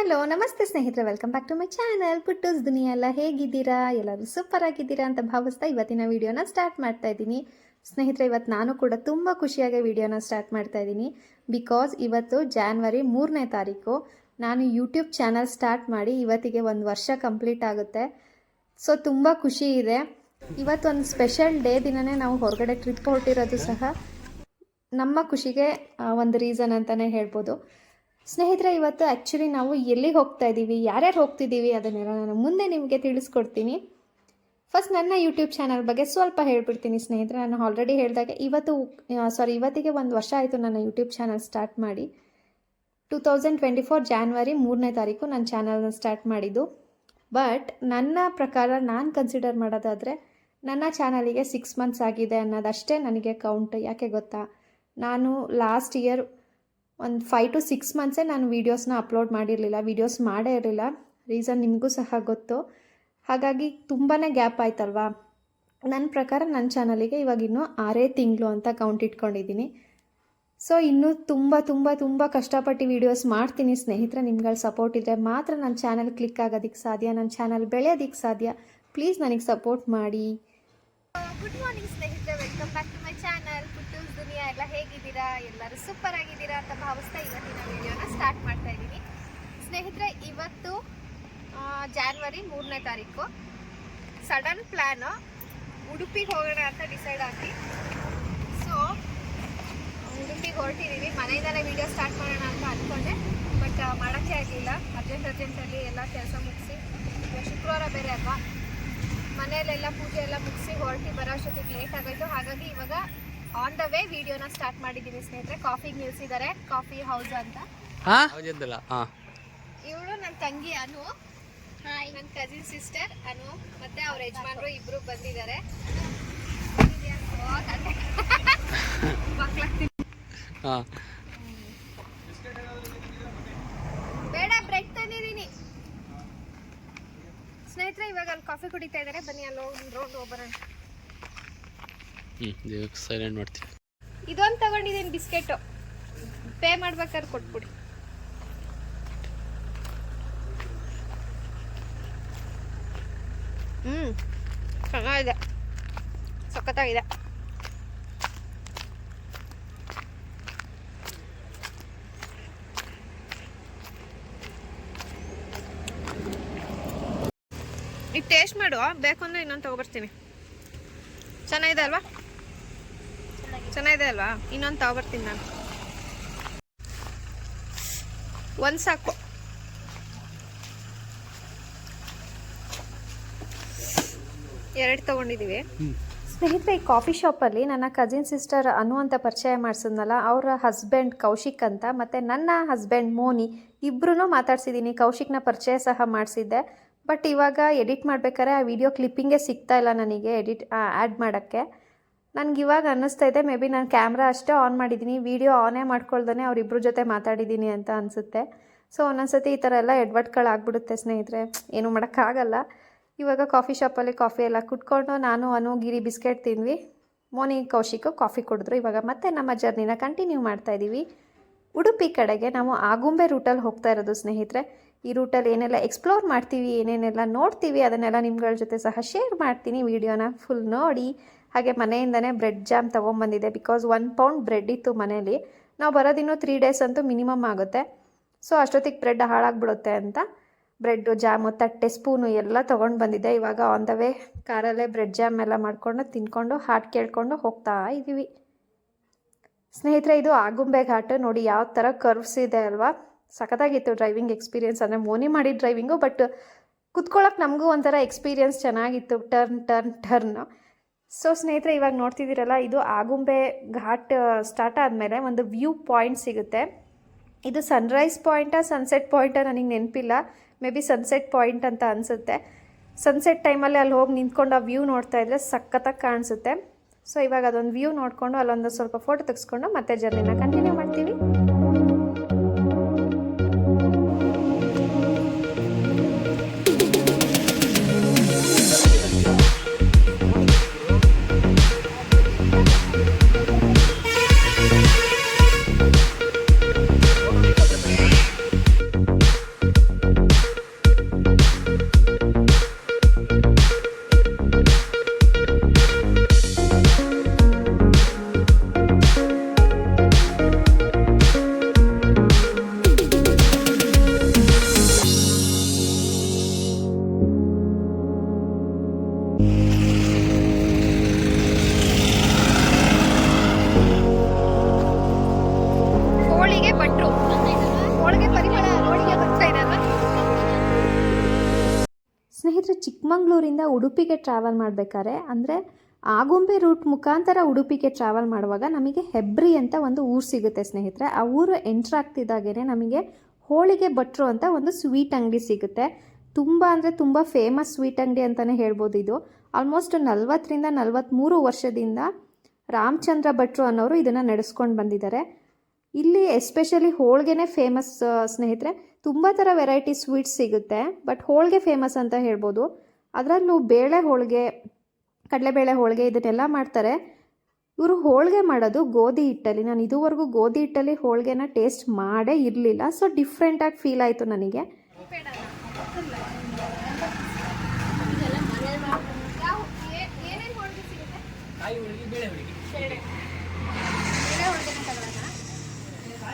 Hello ನಮಸ್ತೆ ಸ್ನೇಹಿತರೆ, welcome back to my channel Puttoos Duniya. ಎಲ್ಲ ಹೇಗಿದ್ದೀರಾ? ಎಲ್ಲರೂ ಸೂಪರ್ ಆಗಿದ್ದೀರಾ ಅಂತ ಭಾವಿಸ್ತಾ ಇವತ್ತಿನ ವಿಡಿಯೋನ ಸ್ಟಾರ್ಟ್ ಮಾಡ್ತಾ ಇದ್ದೀನಿ. ಸ್ನೇಹಿತರೆ, ಇವತ್ತು ನಾನು ಕೂಡ ತುಂಬ ಖುಷಿಯಾಗಿ ವಿಡಿಯೋನ ಸ್ಟಾರ್ಟ್ ಮಾಡ್ತಾ ಇದ್ದೀನಿ. ಬಿಕಾಸ್ ಇವತ್ತು ಜಾನ್ವರಿ 3ನೇ ತಾರೀಕು. ನಾನು ಯೂಟ್ಯೂಬ್ ಚಾನಲ್ ಸ್ಟಾರ್ಟ್ ಮಾಡಿ ಇವತ್ತಿಗೆ 1 ವರ್ಷ ಕಂಪ್ಲೀಟ್ ಆಗುತ್ತೆ. ಸೊ ತುಂಬ ಖುಷಿ ಇದೆ. ಇವತ್ತೊಂದು ಸ್ಪೆಷಲ್ ಡೇ ದಿನನೇ ನಾವು ಹೊರಗಡೆ ಟ್ರಿಪ್ ಹೊರಟಿರೋದು ಸಹ ನಮ್ಮ ಖುಷಿಗೆ ಒಂದು ರೀಸನ್ ಅಂತಲೇ ಹೇಳ್ಬೋದು. ಸ್ನೇಹಿತರೆ, ಇವತ್ತು ಆ್ಯಕ್ಚುಲಿ ನಾವು ಎಲ್ಲಿಗೆ ಹೋಗ್ತಾ ಇದ್ದೀವಿ, ಯಾರ್ಯಾರು ಹೋಗ್ತಿದ್ದೀವಿ ಅದನ್ನೆಲ್ಲ ನಾನು ಮುಂದೆ ನಿಮಗೆ ತಿಳಿಸ್ಕೊಡ್ತೀನಿ. ಫಸ್ಟ್ ನನ್ನ ಯೂಟ್ಯೂಬ್ ಚಾನಲ್ ಬಗ್ಗೆ ಸ್ವಲ್ಪ ಹೇಳ್ಬಿಡ್ತೀನಿ ಸ್ನೇಹಿತರೆ. ನಾನು ಆಲ್ರೆಡಿ ಹೇಳಿದಾಗೆ ಇವತ್ತಿಗೆ 1 ವರ್ಷ ಆಯಿತು ನನ್ನ ಯೂಟ್ಯೂಬ್ ಚಾನಲ್ ಸ್ಟಾರ್ಟ್ ಮಾಡಿ. 2024 ಜಾನ್ವರಿ 3ನೇ ತಾರೀಕು ನನ್ನ ಚಾನಲ್ನ ಸ್ಟಾರ್ಟ್ ಮಾಡಿದ್ದು. ಬಟ್ ನನ್ನ ಪ್ರಕಾರ ನಾನು ಕನ್ಸಿಡರ್ ಮಾಡೋದಾದರೆ ನನ್ನ ಚಾನಲಿಗೆ 6 ಮಂತ್ಸ್ ಆಗಿದೆ ಅನ್ನೋದಷ್ಟೇ ನನಗೆ ಕೌಂಟ್. ಯಾಕೆ ಗೊತ್ತಾ, ನಾನು ಲಾಸ್ಟ್ ಇಯರ್ ಒಂದು 5 to 6 ಮಂತ್ಸೇ ನಾನು ವೀಡಿಯೋಸ್ನ ಅಪ್ಲೋಡ್ ಮಾಡಿರಲಿಲ್ಲ, ವೀಡಿಯೋಸ್ ಮಾಡೇ ಇರಲಿಲ್ಲ. ರೀಸನ್ ನಿಮಗೂ ಸಹ ಗೊತ್ತು. ಹಾಗಾಗಿ ತುಂಬಾ ಗ್ಯಾಪ್ ಆಯ್ತಲ್ವಾ. ನನ್ನ ಪ್ರಕಾರ ನನ್ನ ಚಾನಲಿಗೆ ಇವಾಗ ಇನ್ನೂ 6 ತಿಂಗಳು ಅಂತ ಕೌಂಟ್ ಇಟ್ಕೊಂಡಿದ್ದೀನಿ. ಸೊ ಇನ್ನೂ ತುಂಬ ತುಂಬ ತುಂಬ ಕಷ್ಟಪಟ್ಟು ವೀಡಿಯೋಸ್ ಮಾಡ್ತೀನಿ ಸ್ನೇಹಿತರೆ. ನಿಮ್ಗಳ ಸಪೋರ್ಟ್ ಇದ್ದರೆ ಮಾತ್ರ ನನ್ನ ಚಾನಲ್ ಕ್ಲಿಕ್ ಆಗೋದಕ್ಕೆ ಸಾಧ್ಯ, ನನ್ನ ಚಾನಲ್ ಬೆಳೆಯೋದಕ್ಕೆ ಸಾಧ್ಯ. ಪ್ಲೀಸ್ ನನಗೆ ಸಪೋರ್ಟ್ ಮಾಡಿ. ಗುಡ್ ಮಾರ್ನಿಂಗ್ ಸ್ನೇಹಿತರೆ, welcome back to my channel Puttoos Duniya. ಎಲ್ಲ ಹೇಗಿದ್ದೀರಾ? ಎಲ್ಲರೂ ಸೂಪರ್ ಆಗಿದ್ದೀರಾ ಅಂತ ಭಾವಿಸ್ತಾ ಇವತ್ತಿನ ವಿಡಿಯೋನ ಸ್ಟಾರ್ಟ್ ಮಾಡ್ತಾ ಇದ್ದೀನಿ. ಸ್ನೇಹಿತರೆ, ಇವತ್ತು ಜಾನ್ವರಿ 3ನೇ ತಾರೀಕು. ಸಡನ್ ಪ್ಲ್ಯಾನು ಉಡುಪಿಗೆ ಹೋಗೋಣ ಅಂತ ಡಿಸೈಡ್ ಆಗಿ ಸೊ ಉಡುಪಿಗೆ ಹೊರಟಿದ್ದೀವಿ. ಮನೆಯಿಂದಲೇ ವೀಡಿಯೋ ಸ್ಟಾರ್ಟ್ ಮಾಡೋಣ ಅಂತ ಅಂದ್ಕೊಂಡೆ, ಬಟ್ ಮಾಡೋಕ್ಕೆ ಆಗಲಿಲ್ಲ. ಅರ್ಜೆಂಟಲ್ಲಿ ಎಲ್ಲ ಕೆಲಸ ಮುಗಿಸಿ, ಶುಕ್ರವಾರ ಬೇರೆ ಅಲ್ವಾ, ಮನೆಯಲ್ಲೆಲ್ಲ ಪೂಜೆ ಎಲ್ಲ ಮುಗಿಸಿ ಹೊರಟಿ ಬರೋ ಅಷ್ಟೊತ್ತಿಗೆ ಲೇಟ್ ಆಗೋಯ್ತು. ಹಾಗಾಗಿ ಇವಾಗ ಆನ್ ದ ವೇ ವಿಡಿಯೋನ ಸ್ಟಾರ್ಟ್ ಮಾಡಿದ್ದೀನಿ ಸ್ನೇಹಿತರೆ. ಕಾಫಿಗೆ ನಿಲ್ಸಿದ್ದಾರೆ, ಕಾಫಿ ಹೌಸ್ ಅಂತ. ಇವಳು ನನ್ನ ತಂಗಿ ಅನು, ನನ್ನ ಕಸಿನ್ ಸಿಸ್ಟರ್ ಅನು, ಮತ್ತೆ ಅವ್ರ ಯಜಮಾನ್ರು ಇಬ್ರು ಬಂದಿದ್ದಾರೆ. ಬೇಡ, ಬ್ರೆಡ್ ತಂದಿದ್ದೀನಿ ಸ್ನೇಹಿತರೆ. ಇವಾಗ ಅಲ್ಲಿ ಕಾಫಿ ಕುಡಿತಾ ಇದ್ದಾರೆ. ಬನ್ನಿ ಅಲ್ಲಿ ರೋಡ್ ಹೋಗ್ಬರೋಣ. ಸೈಲೆಂಟ್ ಮಾಡ್ತೀನಿ. ಇದೊಂದು ತಗೊಂಡಿದ್ದೀನಿ ಬಿಸ್ಕೆಟು, ಪೇ ಮಾಡ್ಬೇಕಾದ್ರೆ ಕೊಟ್ಬಿಡಿ. ಚೆನ್ನಾಗಿದೆ, ಸಖತ್ತಾಗಿದೆ. ಈಗ ಟೇಸ್ಟ್ ಮಾಡುವ, ಬೇಕು ಅಂದರೆ ಇನ್ನೊಂದು ತಗೊಬರ್ತೀನಿ. ಚೆನ್ನಾಗಿದೆ ಅಲ್ವಾ? ಚೆನ್ನಾಗಿದೆ ಅಲ್ವಾ? ಇನ್ನೊಂದು ತಗೊಬರ್ತೀನಿ ನಾನು. ಒಂದು ಸಾಕು. ಎರಡು ತಗೊಂಡಿದ್ದೀವಿ ಸ್ನೇಹಿತರೆ. ಈ ಕಾಫಿ ಶಾಪಲ್ಲಿ ನನ್ನ ಕಸಿನ್ ಸಿಸ್ಟರ್ ಅನು ಅಂತ ಪರಿಚಯ ಮಾಡಿಸಿದ್ನಲ್ಲ, ಅವರ ಹಸ್ಬೆಂಡ್ ಕೌಶಿಕ್ ಅಂತ, ಮತ್ತು ನನ್ನ ಹಸ್ಬೆಂಡ್ ಮೋನಿ ಇಬ್ಬರೂ ಮಾತಾಡ್ಸಿದ್ದೀನಿ. ಕೌಶಿಕ್ನ ಪರಿಚಯ ಸಹ ಮಾಡಿಸಿದ್ದೆ. ಬಟ್ ಇವಾಗ ಎಡಿಟ್ ಮಾಡ್ಬೇಕಾದ್ರೆ ಆ ವಿಡಿಯೋ ಕ್ಲಿಪ್ಪಿಂಗೇ ಸಿಗ್ತಾ ಇಲ್ಲ ನನಗೆ ಆ್ಯಡ್ ಮಾಡೋಕ್ಕೆ. ನನಗೆ ಇವಾಗ ಅನ್ನಿಸ್ತಾ ಇದೆ, ಮೇ ಬಿ ನಾನು ಕ್ಯಾಮ್ರಾ ಅಷ್ಟೇ ಆನ್ ಮಾಡಿದ್ದೀನಿ, ವೀಡಿಯೋ ಆನೇ ಮಾಡ್ಕೊಳ್ದೇ ಅವರಿಬ್ಬರ ಜೊತೆ ಮಾತಾಡಿದ್ದೀನಿ ಅಂತ ಅನಿಸುತ್ತೆ. ಸೊ ಒಂದೊಂದ್ಸತಿ ಈ ಥರ ಎಲ್ಲ ಎಡ್ವರ್ಟ್ಗಳಾಗ್ಬಿಡುತ್ತೆ ಸ್ನೇಹಿತರೆ, ಏನೂ ಮಾಡೋಕ್ಕಾಗಲ್ಲ. ಇವಾಗ ಕಾಫಿ ಶಾಪಲ್ಲಿ ಕಾಫಿ ಎಲ್ಲ ಕುಟ್ಕೊಂಡು ನಾನು ಅನು ಗಿರಿ ಬಿಸ್ಕೆಟ್ ತಿಂದ್ವಿ. ಮೋನಿ ಕೌಶಿಕು ಕಾಫಿ ಕುಡಿದ್ರು. ಇವಾಗ ಮತ್ತೆ ನಮ್ಮ ಜರ್ನಿನ ಕಂಟಿನ್ಯೂ ಮಾಡ್ತಾಯಿದ್ದೀವಿ. ಉಡುಪಿ ಕಡೆಗೆ ನಾವು ಆಗುಂಬೆ ರೂಟಲ್ಲಿ ಹೋಗ್ತಾ ಇರೋದು ಸ್ನೇಹಿತರೆ. ಈ ರೂಟಲ್ಲಿ ಏನೆಲ್ಲ ಎಕ್ಸ್ಪ್ಲೋರ್ ಮಾಡ್ತೀವಿ, ಏನೇನೆಲ್ಲ ನೋಡ್ತೀವಿ, ಅದನ್ನೆಲ್ಲ ನಿಮ್ಗಳ ಜೊತೆ ಸಹ ಶೇರ್ ಮಾಡ್ತೀನಿ. ವಿಡಿಯೋನ ಫುಲ್ ನೋಡಿ. ಹಾಗೆ ಮನೆಯಿಂದನೇ ಬ್ರೆಡ್ ಜಾಮ್ ತೊಗೊಂಬಂದಿದೆ. ಬಿಕಾಸ್ 1 ಪೌಂಡ್ ಬ್ರೆಡ್ ಇತ್ತು ಮನೇಲಿ. ನಾವು ಬರೋದಿನ್ನೂ 3 ಡೇಸ್ ಅಂತೂ ಮಿನಿಮಮ್ ಆಗುತ್ತೆ. ಸೊ ಅಷ್ಟೊತ್ತಿಗೆ ಬ್ರೆಡ್ ಹಾಳಾಗ್ಬಿಡುತ್ತೆ ಅಂತ ಬ್ರೆಡ್ಡು, ಜಾಮು, ತಟ್ಟೆ, ಸ್ಪೂನು ಎಲ್ಲ ತೊಗೊಂಡು ಬಂದಿದ್ದೆ. ಇವಾಗ ಆನ್ ದ ವೇ ಕಾರಲ್ಲೇ ಬ್ರೆಡ್ ಜಾಮ್ ಎಲ್ಲ ಮಾಡಿಕೊಂಡು ತಿನ್ಕೊಂಡು ಹಾಡು ಕೇಳಿಕೊಂಡು ಹೋಗ್ತಾ ಇದ್ದೀವಿ ಸ್ನೇಹಿತರೆ. ಇದು ಆಗುಂಬೆ ಘಾಟ್ ನೋಡಿ, ಯಾವ ಥರ ಕರ್ವ್ಸ್ ಇದೆ ಅಲ್ವಾ. ಸಖತ್ತಾಗಿತ್ತು ಡ್ರೈವಿಂಗ್ ಎಕ್ಸ್ಪೀರಿಯೆನ್ಸ್. ಅಂದರೆ ಮೋನಿ ಮಾಡಿದ ಡ್ರೈವಿಂಗು, ಬಟ್ ಕುತ್ಕೊಳ್ಳೋಕೆ ನಮಗೂ ಒಂಥರ ಎಕ್ಸ್ಪೀರಿಯೆನ್ಸ್ ಚೆನ್ನಾಗಿತ್ತು. ಟರ್ನ್. ಸೊ ಸ್ನೇಹಿತರೆ, ಇವಾಗ ನೋಡ್ತಿದ್ದೀರಲ್ಲ, ಇದು ಆಗುಂಬೆ ಘಾಟ್ ಸ್ಟಾರ್ಟ್ ಆದಮೇಲೆ ಒಂದು ವ್ಯೂ ಪಾಯಿಂಟ್ ಸಿಗುತ್ತೆ. ಇದು ಸನ್ರೈಸ್ ಪಾಯಿಂಟಾ ಸನ್ಸೆಟ್ ಪಾಯಿಂಟಾ ನನಗೆ ನೆನಪಿಲ್ಲ. ಮೇ ಬಿ ಸನ್ಸೆಟ್ ಪಾಯಿಂಟ್ ಅಂತ ಅನಿಸುತ್ತೆ. ಸನ್ಸೆಟ್ ಟೈಮಲ್ಲಿ ಅಲ್ಲಿ ಹೋಗಿ ನಿಂತ್ಕೊಂಡು ಆ ವ್ಯೂ ನೋಡ್ತಾ ಇದ್ದರೆ ಸಖತ್ತಾಗಿ ಕಾಣಿಸುತ್ತೆ. ಸೊ ಇವಾಗ ಅದೊಂದು ವ್ಯೂ ನೋಡಿಕೊಂಡು ಅಲ್ಲೊಂದು ಸ್ವಲ್ಪ ಫೋಟೋ ತೆಗೆಸ್ಕೊಂಡು ಮತ್ತೆ ಜರ್ನಿನ ಕಂಟಿನ್ಯೂ ಮಾಡ್ತೀವಿ. ಚಿಕ್ಕಮಂಗ್ಳೂರಿಂದ ಉಡುಪಿಗೆ ಟ್ರಾವೆಲ್ ಮಾಡಬೇಕಾದ್ರೆ ಅಂದರೆ ಆಗುಂಬೆ ರೂಟ್ ಮುಖಾಂತರ ಉಡುಪಿಗೆ ಟ್ರಾವೆಲ್ ಮಾಡುವಾಗ ನಮಗೆ ಹೆಬ್ರಿ ಅಂತ ಒಂದು ಊರು ಸಿಗುತ್ತೆ ಸ್ನೇಹಿತರೆ. ಆ ಊರು ಎಂಟ್ರ್ ಆಗ್ತಿದ್ದಾಗೇ ನಮಗೆ ಹೋಳಿಗೆ ಭಟ್ರು ಅಂತ ಒಂದು ಸ್ವೀಟ್ ಅಂಗಡಿ ಸಿಗುತ್ತೆ. ತುಂಬ ಅಂದರೆ ತುಂಬ ಫೇಮಸ್ ಸ್ವೀಟ್ ಅಂಗಡಿ ಅಂತಲೇ ಹೇಳ್ಬೋದು. ಇದು ಆಲ್ಮೋಸ್ಟ್ 40ರಿಂದ 43 ವರ್ಷದಿಂದ ರಾಮಚಂದ್ರ ಭಟ್ರು ಅನ್ನೋರು ಇದನ್ನು ನಡೆಸ್ಕೊಂಡು ಬಂದಿದ್ದಾರೆ. ಇಲ್ಲಿ ಎಸ್ಪೆಷಲಿ ಹೋಳಿಗೆನೇ ಫೇಮಸ್ ಸ್ನೇಹಿತರೆ. ತುಂಬ ಥರ ವೆರೈಟಿ ಸ್ವೀಟ್ಸ್ ಸಿಗುತ್ತೆ, ಬಟ್ ಹೋಳಿಗೆ ಫೇಮಸ್ ಅಂತ ಹೇಳ್ಬೋದು. ಅದರಲ್ಲೂ ಬೇಳೆ ಹೋಳಿಗೆ, ಕಡಲೆಬೇಳೆ ಹೋಳಿಗೆ ಇದನ್ನೆಲ್ಲ ಮಾಡ್ತಾರೆ. ಇವರು ಹೋಳಿಗೆ ಮಾಡೋದು ಗೋಧಿ ಹಿಟ್ಟಲ್ಲಿ. ನಾನು ಇದುವರೆಗೂ ಗೋಧಿ ಹಿಟ್ಟಲ್ಲಿ ಹೋಳಿಗೆನ ಟೇಸ್ಟ್ ಮಾಡೇ ಇರಲಿಲ್ಲ. ಸೊ ಡಿಫ್ರೆಂಟಾಗಿ ಫೀಲ್ ಆಯಿತು ನನಗೆ.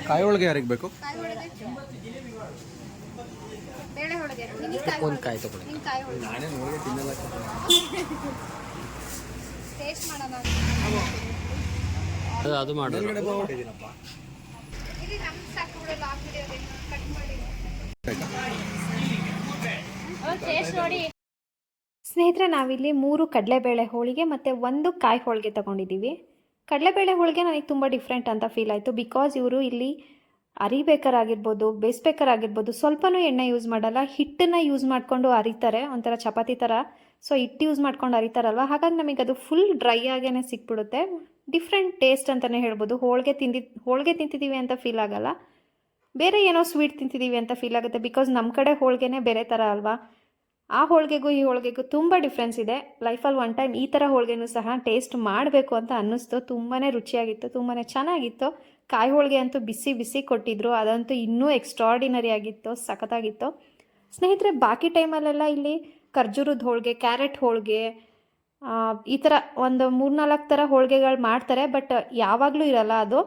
ಕಾಯಿ ಹೋಳಿಗೆ ಯಾರಿಗೆ ಬೇಕು? ಒಂದು ಕಾಯಿ ತಗೊಳ್ಳಿ. ನಾನೇನು ಹೋಳಿಗೆ ತಿನ್ನಲ್ಲ. ಅದು ಮಾಡಿ ಸ್ನೇಹಿತರೆ, ನಾವಿಲ್ಲಿ 3 ಕಡಲೆಬೇಳೆ ಹೋಳಿಗೆ ಮತ್ತು 1 ಕಾಯಿ ಹೋಳಿಗೆ ತೊಗೊಂಡಿದ್ದೀವಿ. ಕಡಲೆಬೇಳೆ ಹೋಳಿಗೆ ನನಗೆ ತುಂಬ ಡಿಫ್ರೆಂಟ್ ಅಂತ ಫೀಲ್ ಆಯಿತು. ಬಿಕಾಸ್ ಇವರು ಇಲ್ಲಿ ಅರಿಬೇಕಾರಾಗಿರ್ಬೋದು, ಬೇಯಿಸ್ಬೇಕಾರಾಗಿರ್ಬೋದು ಸ್ವಲ್ಪನೂ ಎಣ್ಣೆ ಯೂಸ್ ಮಾಡಲ್ಲ. ಹಿಟ್ಟನ್ನು ಯೂಸ್ ಮಾಡಿಕೊಂಡು ಅರಿತಾರೆ, ಒಂಥರ ಚಪಾತಿ ಥರ. ಸೊ ಹಿಟ್ಟು ಯೂಸ್ ಮಾಡ್ಕೊಂಡು ಅರಿತಾರಲ್ವ, ಹಾಗಾಗಿ ನಮಗೆ ಅದು ಫುಲ್ ಡ್ರೈ ಆಗೇ ಸಿಕ್ಬಿಡುತ್ತೆ. ಡಿಫ್ರೆಂಟ್ ಟೇಸ್ಟ್ ಅಂತಲೇ ಹೇಳ್ಬೋದು. ಹೋಳಿಗೆ ತಿಂತಿದ್ದೀವಿ ಅಂತ ಫೀಲ್ ಆಗಲ್ಲ, ಬೇರೆ ಏನೋ ಸ್ವೀಟ್ ತಿಂತಿದ್ದೀವಿ ಅಂತ ಫೀಲ್ ಆಗುತ್ತೆ. ಬಿಕಾಸ್ ನಮ್ಮ ಕಡೆ ಹೋಳಿಗೆನೇ ಬೇರೆ ಥರ ಅಲ್ವಾ. ಆ ಹೋಳಿಗೆಗೂ ಈ ಹೋಳಿಗೆಗೂ ತುಂಬ ಡಿಫ್ರೆನ್ಸ್ ಇದೆ. ಲೈಫಲ್ಲಿ ಒನ್ ಟೈಮ್ ಈ ಥರ ಹೋಳಿಗೆನೂ ಸಹ ಟೇಸ್ಟ್ ಮಾಡಬೇಕು ಅಂತ ಅನ್ನಿಸ್ತು. ತುಂಬಾ ರುಚಿಯಾಗಿತ್ತು, ತುಂಬಾ ಚೆನ್ನಾಗಿತ್ತು. ಕಾಯಿ ಹೋಳಿಗೆ ಅಂತೂ ಬಿಸಿ ಬಿಸಿ ಕೊಟ್ಟಿದ್ರು, ಅದಂತೂ ಇನ್ನೂ ಎಕ್ಸ್ಟ್ರಾರ್ಡಿನರಿ ಆಗಿತ್ತು, ಸಖತ್ತಾಗಿತ್ತು ಸ್ನೇಹಿತರೆ. ಬಾಕಿ ಟೈಮಲ್ಲೆಲ್ಲ ಇಲ್ಲಿ ಖರ್ಜೂರದ ಹೋಳಿಗೆ, ಕ್ಯಾರೆಟ್ ಹೋಳಿಗೆ, ಈ ಥರ ಒಂದು 3-4 ಥರ ಹೋಳಿಗೆಗಳು ಮಾಡ್ತಾರೆ. ಬಟ್ ಯಾವಾಗಲೂ ಇರಲ್ಲ ಅದು.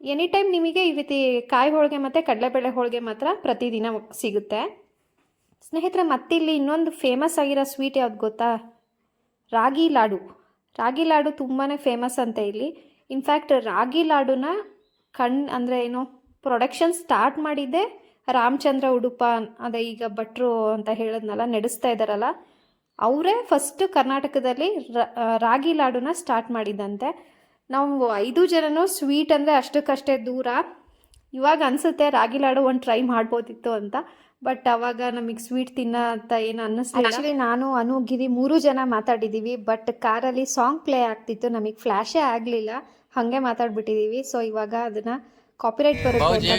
ಎನಿ ಟೈಮ್ ನಿಮಗೆ ಈ ರೀತಿ ಕಾಯಿ ಹೋಳಿಗೆ ಮತ್ತು ಕಡಲೆಬೇಳೆ ಹೋಳಿಗೆ ಮಾತ್ರ ಪ್ರತಿದಿನ ಸಿಗುತ್ತೆ ಸ್ನೇಹಿತರೆ. ಮತ್ತಿಲ್ಲಿ ಇನ್ನೊಂದು ಫೇಮಸ್ ಆಗಿರೋ ಸ್ವೀಟ್ ಯಾವ್ದು ಗೊತ್ತಾ? ರಾಗಿ ಲಾಡು. ರಾಗಿ ಲಾಡು ತುಂಬಾ ಫೇಮಸ್ ಅಂತ ಇಲ್ಲಿ. ಇನ್ಫ್ಯಾಕ್ಟ್ ರಾಗಿ ಲಾಡುನ ಅಂದರೆ ಏನು ಪ್ರೊಡಕ್ಷನ್ ಸ್ಟಾರ್ಟ್ ಮಾಡಿದ್ದೆ ರಾಮಚಂದ್ರ ಉಡುಪ, ಅದೇ ಈಗ ಭಟ್ರು ಅಂತ ಹೇಳಿದ್ನಲ್ಲ, ನಡೆಸ್ತಾ ಇದ್ದಾರಲ್ಲ, ಅವರೇ ಫಸ್ಟ್ ಕರ್ನಾಟಕದಲ್ಲಿ ರಾಗಿ ಲಾಡುನ ಸ್ಟಾರ್ಟ್ ಮಾಡಿದ್ದಂತೆ. ನಾವು 5 ಜನನೂ ಸ್ವೀಟ್ ಅಂದರೆ ಅಷ್ಟಕ್ಕಷ್ಟೇ ದೂರ. ಇವಾಗ ಅನಿಸುತ್ತೆ ರಾಗಿ ಲಾಡು ಒಂದು ಟ್ರೈ ಮಾಡ್ಬೋದಿತ್ತು ಅಂತ. ಬಟ್ ಅವಾಗ ನಮಗೆ ಸ್ವೀಟ್ ತಿನ್ನೋ ಅಂತ ಏನು ಅನ್ನಿಸ್ಲಿಲ್ಲ. ಆ್ಯಕ್ಚುಲಿ ನಾನು ಅನು ಗಿರಿ 3 ಜನ ಮಾತಾಡಿದ್ದೀವಿ. ಬಟ್ ಕಾರಲ್ಲಿ ಸಾಂಗ್ ಪ್ಲೇ ಆಗ್ತಿತ್ತು, ನಮಗೆ ಫ್ಲ್ಯಾಶೇ ಆಗಲಿಲ್ಲ, ಹಾಗೆ ಮಾತಾಡ್ಬಿಟ್ಟಿದ್ದೀವಿ. ಸೊ ಇವಾಗ ಅದನ್ನು ಕಾಪಿರೈಟ್ ಬರುತ್ತೆ.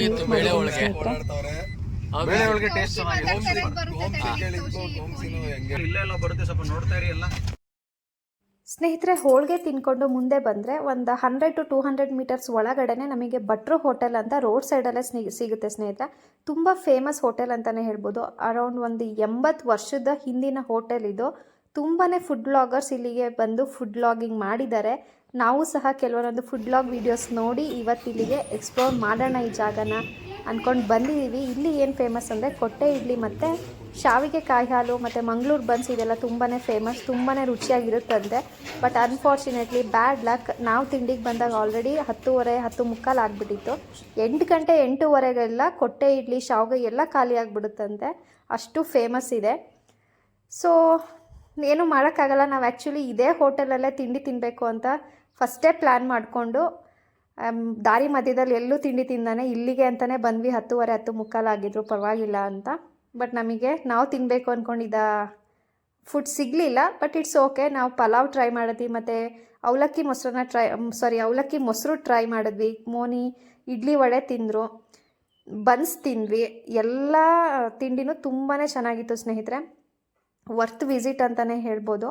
ಸ್ನೇಹಿತರೆ, ಹೋಳಿಗೆ ತಿನ್ಕೊಂಡು ಮುಂದೆ ಬಂದರೆ ಒಂದು 100 to 200 ಮೀಟರ್ಸ್ ಒಳಗಡೆ ನಮಗೆ ಭಟ್ರು ಹೋಟೆಲ್ ಅಂತ ರೋಡ್ ಸೈಡಲ್ಲೇ ಸಿಗುತ್ತೆ ಸ್ನೇಹಿತರೆ. ತುಂಬ ಫೇಮಸ್ ಹೋಟೆಲ್ ಅಂತಲೇ ಹೇಳ್ಬೋದು. ಅರೌಂಡ್ ಒಂದು 80 ವರ್ಷದ ಹಿಂದಿನ ಹೋಟೆಲ್ ಇದು. ತುಂಬಾ ಫುಡ್ ಬ್ಲಾಗರ್ಸ್ ಇಲ್ಲಿಗೆ ಬಂದು ಫುಡ್ ಬ್ಲಾಗಿಂಗ್ ಮಾಡಿದ್ದಾರೆ. ನಾವು ಸಹ ಕೆಲವೊಂದು ಫುಡ್ ಬ್ಲಾಗ್ ವೀಡಿಯೋಸ್ ನೋಡಿ ಇವತ್ತು ಇಲ್ಲಿಗೆ ಎಕ್ಸ್ಪ್ಲೋರ್ ಮಾಡೋಣ ಈ ಜಾಗನ ಅಂದ್ಕೊಂಡು ಬಂದಿದ್ದೀವಿ. ಇಲ್ಲಿ ಏನು ಫೇಮಸ್ ಅಂದರೆ ಕೊಟ್ಟೆ ಇಡ್ಲಿ ಮತ್ತು ಶಾವಿಗೆ ಕಾಯಿ ಹಾಲು ಮತ್ತು ಮಂಗಳೂರು ಬನ್ಸ್, ಇದೆಲ್ಲ ತುಂಬಾ ಫೇಮಸ್, ತುಂಬಾ ರುಚಿಯಾಗಿರುತ್ತಂತೆ. ಬಟ್ ಅನ್ಫಾರ್ಚುನೇಟ್ಲಿ ಬ್ಯಾಡ್ ಲಕ್, ನಾವು ತಿಂಡಿಗೆ ಬಂದಾಗ ಆಲ್ರೆಡಿ 10:30, 10:45 ಆಗಿಬಿಟ್ಟಿತ್ತು. 8 ಗಂಟೆ 8:15ಗೆಲ್ಲ ಕೊಟ್ಟೆ ಇಡ್ಲಿ, ಶಾವಿಗೆ ಎಲ್ಲ ಖಾಲಿ ಆಗಿಬಿಡುತ್ತಂತೆ, ಅಷ್ಟು ಫೇಮಸ್ ಇದೆ. ಸೊ ಏನೂ ಮಾಡೋಕ್ಕಾಗಲ್ಲ. ನಾವು ಆ್ಯಕ್ಚುಲಿ ಇದೇ ಹೋಟೆಲಲ್ಲೇ ತಿಂಡಿ ತಿನ್ನಬೇಕು ಅಂತ ಫಸ್ಟೇ ಪ್ಲ್ಯಾನ್ ಮಾಡಿಕೊಂಡು ದಾರಿ ಮಧ್ಯದಲ್ಲಿ ಎಲ್ಲೂ ತಿಂಡಿ ತಿಂದಾನೆ ಇಲ್ಲಿಗೆ ಅಂತಲೇ ಬಂದ್ವಿ. 10:30, 10:45 ಆಗಿದ್ರು, ಪರವಾಗಿಲ್ಲ ಅಂತ. ಬಟ್ ನಾವು ತಿನ್ನಬೇಕು ಅಂದ್ಕೊಂಡಿದ್ದ ಫುಡ್ ಸಿಗಲಿಲ್ಲ. But it's okay. ನಾವು ಪಲಾವ್ ಟ್ರೈ ಮಾಡಿದ್ವಿ ಮತ್ತು ಅವಲಕ್ಕಿ ಮೊಸರು ಟ್ರೈ ಮಾಡಿದ್ವಿ. ಮೋನಿ ಇಡ್ಲಿ ವಡೆ ತಿಂದರು, ಬನ್ಸ್ ತಿಂದ್ವಿ. ಎಲ್ಲ ತಿಂಡಿನೂ ತುಂಬಾ ಚೆನ್ನಾಗಿತ್ತು ಸ್ನೇಹಿತರೆ. ವರ್ತ್ ವಿಸಿಟ್ ಅಂತಲೇ ಹೇಳ್ಬೋದು.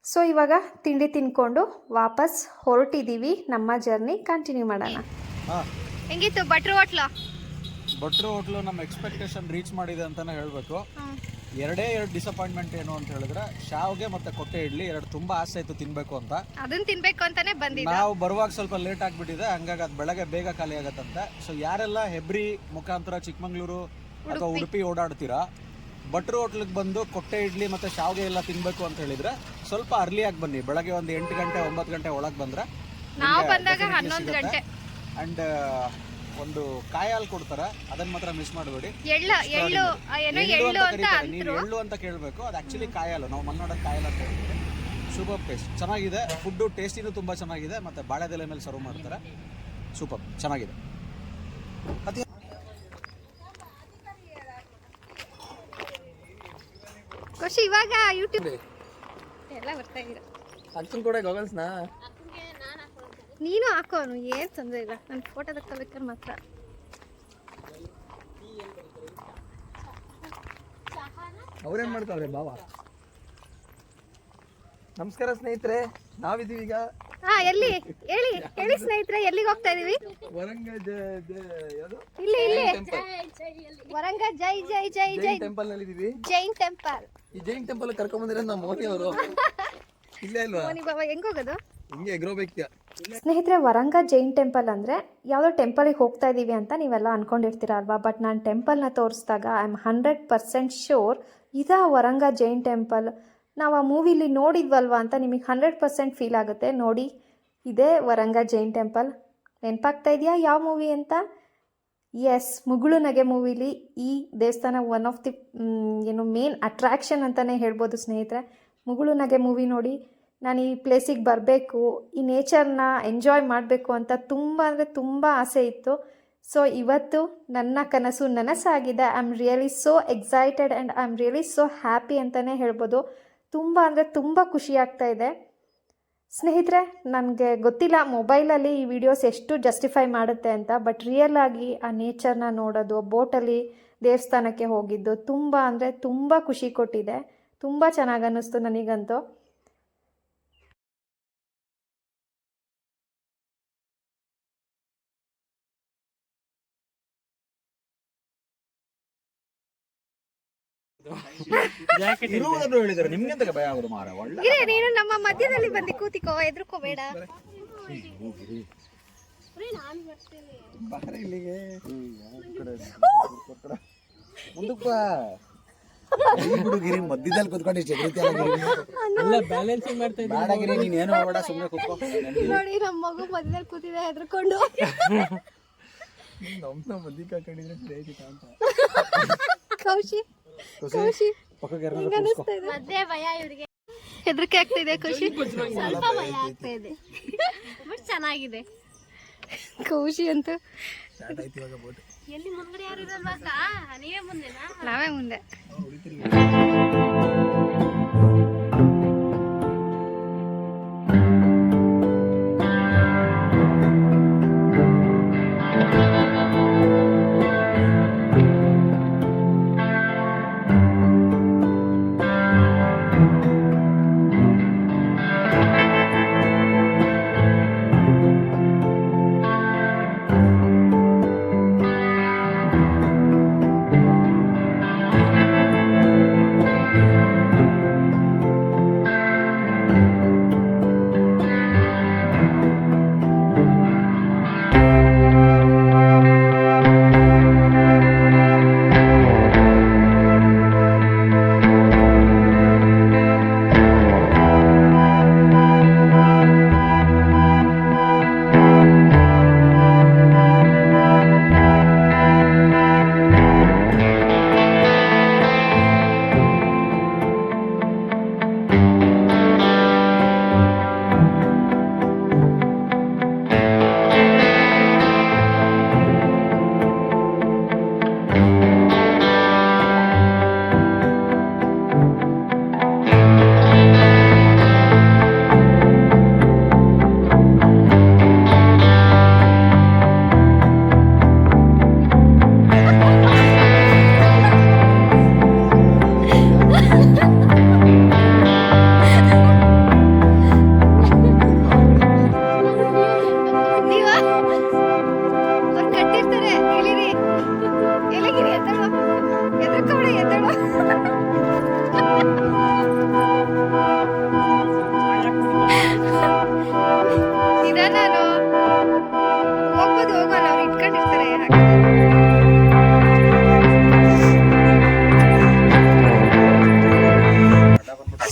ಸೊ ಇವಾಗ ತಿಂಡಿ ತಿನ್ಕೊಂಡು ವಾಪಸ್ ಹೊರಟಿದ್ದೀವಿ. ನಮ್ಮ ಜರ್ನಿ ಕಂಟಿನ್ಯೂ ಮಾಡೋಣ. ಹೆಂಗಿತ್ತು ಭಟ್ರು ಹೋಟ್ಲು? ಭಟ್ರು ಹೋಟ್ಲು ನಮ್ಮ ಎಕ್ಸ್ಪೆಕ್ಟೇಷನ್ ರೀಚ್ ಮಾಡಿದೆ ಅಂತಲೇ ಹೇಳಬೇಕು. 2 ಡಿಸಪಾಯಿಂಟ್ಮೆಂಟ್ ಏನು ಅಂತ ಹೇಳಿದ್ರೆ, ಶಾವ್ಗೆ ಮತ್ತು ಕೊಟ್ಟೆ ಇಡ್ಲಿ 2 ತುಂಬ ಆಸೆ ಇತ್ತು ತಿನ್ನಬೇಕು ಅಂತ. ಅದನ್ನ ತಿನ್ನಬೇಕು ಅಂತಲೇ ಬಂದಿದ್ದೆ. ನಾವು ಬರುವಾಗ ಸ್ವಲ್ಪ ಲೇಟ್ ಆಗಿಬಿಟ್ಟಿದೆ, ಹಂಗಾಗಿ ಅದು ಬೆಳಗ್ಗೆ ಬೇಗ ಖಾಲಿ ಆಗತ್ತಂತೆ. ಸೊ ಯಾರೆಲ್ಲ ಹೆಬ್ರಿ ಮುಖಾಂತರ ಚಿಕ್ಕಮಂಗ್ಳೂರು ಅಥವಾ ಉಡುಪಿ ಓಡಾಡ್ತೀರಾ, ಭಟ್ರು ಹೋಟ್ಲಿಗೆ ಬಂದು ಕೊಟ್ಟೆ ಇಡ್ಲಿ ಮತ್ತು ಶಾವ್ಗೆ ಎಲ್ಲ ತಿನ್ನಬೇಕು ಅಂತ ಹೇಳಿದರೆ ಸ್ವಲ್ಪ ಅರ್ಲಿಯಾಗಿ ಬನ್ನಿ. ಬೆಳಗ್ಗೆ ಒಂದು 8 ಗಂಟೆ 9 ಗಂಟೆ ಒಳಗೆ ಬಂದರೆ ನಾವು ಬಂದಾಗ 11 ಗಂಟೆ. ಆ್ಯಂಡ್ ಒಂದು ಕಾಯಿ ಹಾಲು ಕೊಡ್ತಾರೆ, ಅದನ್ನ ಮಾತ್ರ ಮಿಸ್ ಮಾಡಬೇಡಿ. ಎಳ್ಳು ಎಳ್ಳು ಏನೋ ಎಳ್ಳು ಅಂತ ನೀವು ಎಳ್ಳು ಅಂತ ಕೇಳಬೇಕು, ಅದು ಆಕ್ಚುಲಿ ಕಾಯಿ ಹಾಲು, ನಾವು ಮಲೆನಾಡಲ್ಲಿ ಕಾಯಿ ಹಾಲು ಅಂತ ಹೇಳ್ತೀವಿ. ಸೂಪರ್ ಟೇಸ್ಟ್, ಚೆನ್ನಾಗಿದೆ. ಫುಡ್ಡು ಟೇಸ್ಟಿನೂ ತುಂಬ ಚೆನ್ನಾಗಿದೆ, ಮತ್ತು ಬಾಳೆದೆಲೆ ಮೇಲೆ ಸರ್ವ್ ಮಾಡ್ತಾರೆ. ಸೂಪರ್ ಚೆನ್ನಾಗಿದೆ. ಖುಷಿ ಇವಾಗ ಯೂಟ್ಯೂಬ್ ಎಲ್ಲ ಬರ್ತಾ ಇದ್ದೀರಾ. ಅಕ್ಕನ್ ಕೂಡ ಗೋಗಲ್ಸ್ನಾ ನೀನು ಹಾಕೋನು, ಏನು ತೊಂದರೆ ಇಲ್ಲ. ನನ್ನ ಫೋಟೋ ತಕ್ಕೋಬೇಕಾದ್ರೆ ಮಾತ್ರ. ಅವ್ರೇನ್ ಮಾಡ್ತಾವ್ರೆ ಬಾವ. ನಮಸ್ಕಾರ ಸ್ನೇಹಿತರೆ, ನಾವಿದೀವಿ ಈಗ ಎಲ್ಲಿ ಹೇಳಿ ಹೇಳಿ ಸ್ನೇಹಿತರೆ, ಎಲ್ಲಿಗೆ ಹೋಗ್ತಾ ಇದೀವಿ? ವರಂಗ ಇಲ್ಲಿ ಇಲ್ಲಿ ವರಂಗ ಜೈ ಜೈ ಜೈ ಜೈ ಟೆಂಪಲ್ ನಲ್ಲಿ ಇದೀವಿ. ಜೈನ್ ಟೆಂಪಲ್. ಈ ಜೈನ್ ಟೆಂಪಲ್ ಕರ್ಕೊಂಡ್ ಬಂದಿರೋ ನಮ್ಮ ಮೋನಿ ಅವರು. ಇಲ್ಲೇ ಅಲ್ವಾ? ಬಾಬಾ ಹೆಂಗ್ ಹೋಗೋದು? ಹಿಂಗೆ ಎಗ್ರೋಬೇಕು. ಸ್ನೇಹಿತರೆ, ವರಂಗ ಜೈನ್ ಟೆಂಪಲ್ ಅಂದರೆ ಯಾವುದೋ ಟೆಂಪಲಿಗೆ ಹೋಗ್ತಾ ಇದ್ದೀವಿ ಅಂತ ನೀವೆಲ್ಲ ಅಂದ್ಕೊಂಡಿರ್ತೀರ ಅಲ್ವಾ. ಬಟ್ ನಾನು ಟೆಂಪಲ್ನ ತೋರಿಸಿದಾಗ ಐ ಆಮ್ 100% ಶ್ಯೂರ್ ಇದಾ ವರಂಗ ಜೈನ್ ಟೆಂಪಲ್, ನಾವು ಆ ಮೂವಿಲಿ ನೋಡಿದ್ವಲ್ವಾ ಅಂತ ನಿಮಗೆ 100% ಫೀಲ್ ಆಗುತ್ತೆ. ನೋಡಿ, ಇದೇ ವರಂಗ ಜೈನ್ ಟೆಂಪಲ್. ನೆನಪಾಗ್ತಾ ಇದೆಯಾ ಯಾವ ಮೂವಿ ಅಂತ? ಎಸ್, ಮುಗುಳು ನಗೆ ಮೂವಿಲಿ ಈ ದೇವಸ್ಥಾನ one of the main attraction ಅಂತಲೇ ಹೇಳ್ಬೋದು ಸ್ನೇಹಿತರೆ. ಮುಗುಳು ನಗೆ ಮೂವಿ ನೋಡಿ ನಾನು ಈ ಪ್ಲೇಸಿಗೆ ಬರಬೇಕು, ಈ ನೇಚರ್ನ ಎಂಜಾಯ್ ಮಾಡಬೇಕು ಅಂತ ತುಂಬ ಅಂದರೆ ತುಂಬ ಆಸೆ ಇತ್ತು. ಸೊ ಇವತ್ತು ನನ್ನ ಕನಸು ನನಸಾಗಿದೆ. I am really so excited and I am really so happy ಅಂತಲೇ ಹೇಳ್ಬೋದು. ತುಂಬ ಅಂದರೆ ತುಂಬ ಖುಷಿ ಆಗ್ತಾ ಇದೆ ಸ್ನೇಹಿತರೆ. ನನಗೆ ಗೊತ್ತಿಲ್ಲ ಮೊಬೈಲಲ್ಲಿ ಈ ವಿಡಿಯೋಸ್ ಎಷ್ಟು ಜಸ್ಟಿಫೈ ಮಾಡುತ್ತೆ ಅಂತ, ಬಟ್ ರಿಯಲ್ ಆಗಿ ಆ ನೇಚರ್ನ ನೋಡೋದು, ಬೋಟಲ್ಲಿ ದೇವಸ್ಥಾನಕ್ಕೆ ಹೋಗಿದ್ದು ತುಂಬ ಅಂದರೆ ತುಂಬ ಖುಷಿ ಕೊಟ್ಟಿದೆ. ತುಂಬ ಚೆನ್ನಾಗಿ ಅನ್ನಿಸ್ತು ನನಗಂತೂ. ಇರುವುದನ್ನು ಹೇಳಿದರೆ ನಿಮ್ಗೆಂತ ಭಯ ಆಗೋದು ಮಾರ? ಒಳ್ಳೆ ಇರೇ, ನೀನು ನಮ್ಮ ಮಧ್ಯದಲ್ಲಿ ಬಂದು ಕೂತಿಕೋ, ಎದ್ರುಕೋಬೇಡ. ಇಲ್ಲಿಗೆ ಮುಂದಕ್ಕೆ ಹುಡುಗಿರಿ ಮಧ್ಯದಲ್ಲಿ ಕುತ್ಕೊಂಡು ಬ್ಯಾಲೆನ್ಸಿಂಗ್ ಮಾಡ್ತಾ ಇದ್ದೀನಿ. ಬೇಡಗಿರಿ, ನೀನ್ ಏನೋ ಬೇಡ, ಸುಮ್ಮನೆ ಕುತ್ಕೋ. ನೋಡಿ, ನಮ್ಮ ಮಗು ಮಧ್ಯದಲ್ಲಿ ಕೂತಿದೆ ಎದ್ರುಕೊಂಡು. ನಮ್ಮ ಮದ್ದಿ ಕಾಕೊಂಡಿದ್ರೆ ಸರಿ ಅಂತ ಖುಷಿ ಖುಷಿ ಪಕ್ಕಕ್ಕೆ ಹೆಂಗ್ ಅನಿಸ್ತಾ ಇದೆ? ಮಧ್ಯೆ ಭಯ ಇವ್ರಿಗೆ, ಹೆದರಿಕೆ ಆಗ್ತಿದೆ. ಖುಷಿ ಸ್ವಲ್ಪ ಭಯ ಆಗ್ತಾ ಇದೆ, ಬಟ್ ಚೆನ್ನಾಗಿದೆ. ಖುಷಿ ಅಂತೂ ಎಲ್ಲಿ ಮುಂದೆ ಯಾರು ಇರಲ್ವಾ? ನೀವೇ ಮುಂದೆನಾ? ನಾವೇ ಮುಂದೆ.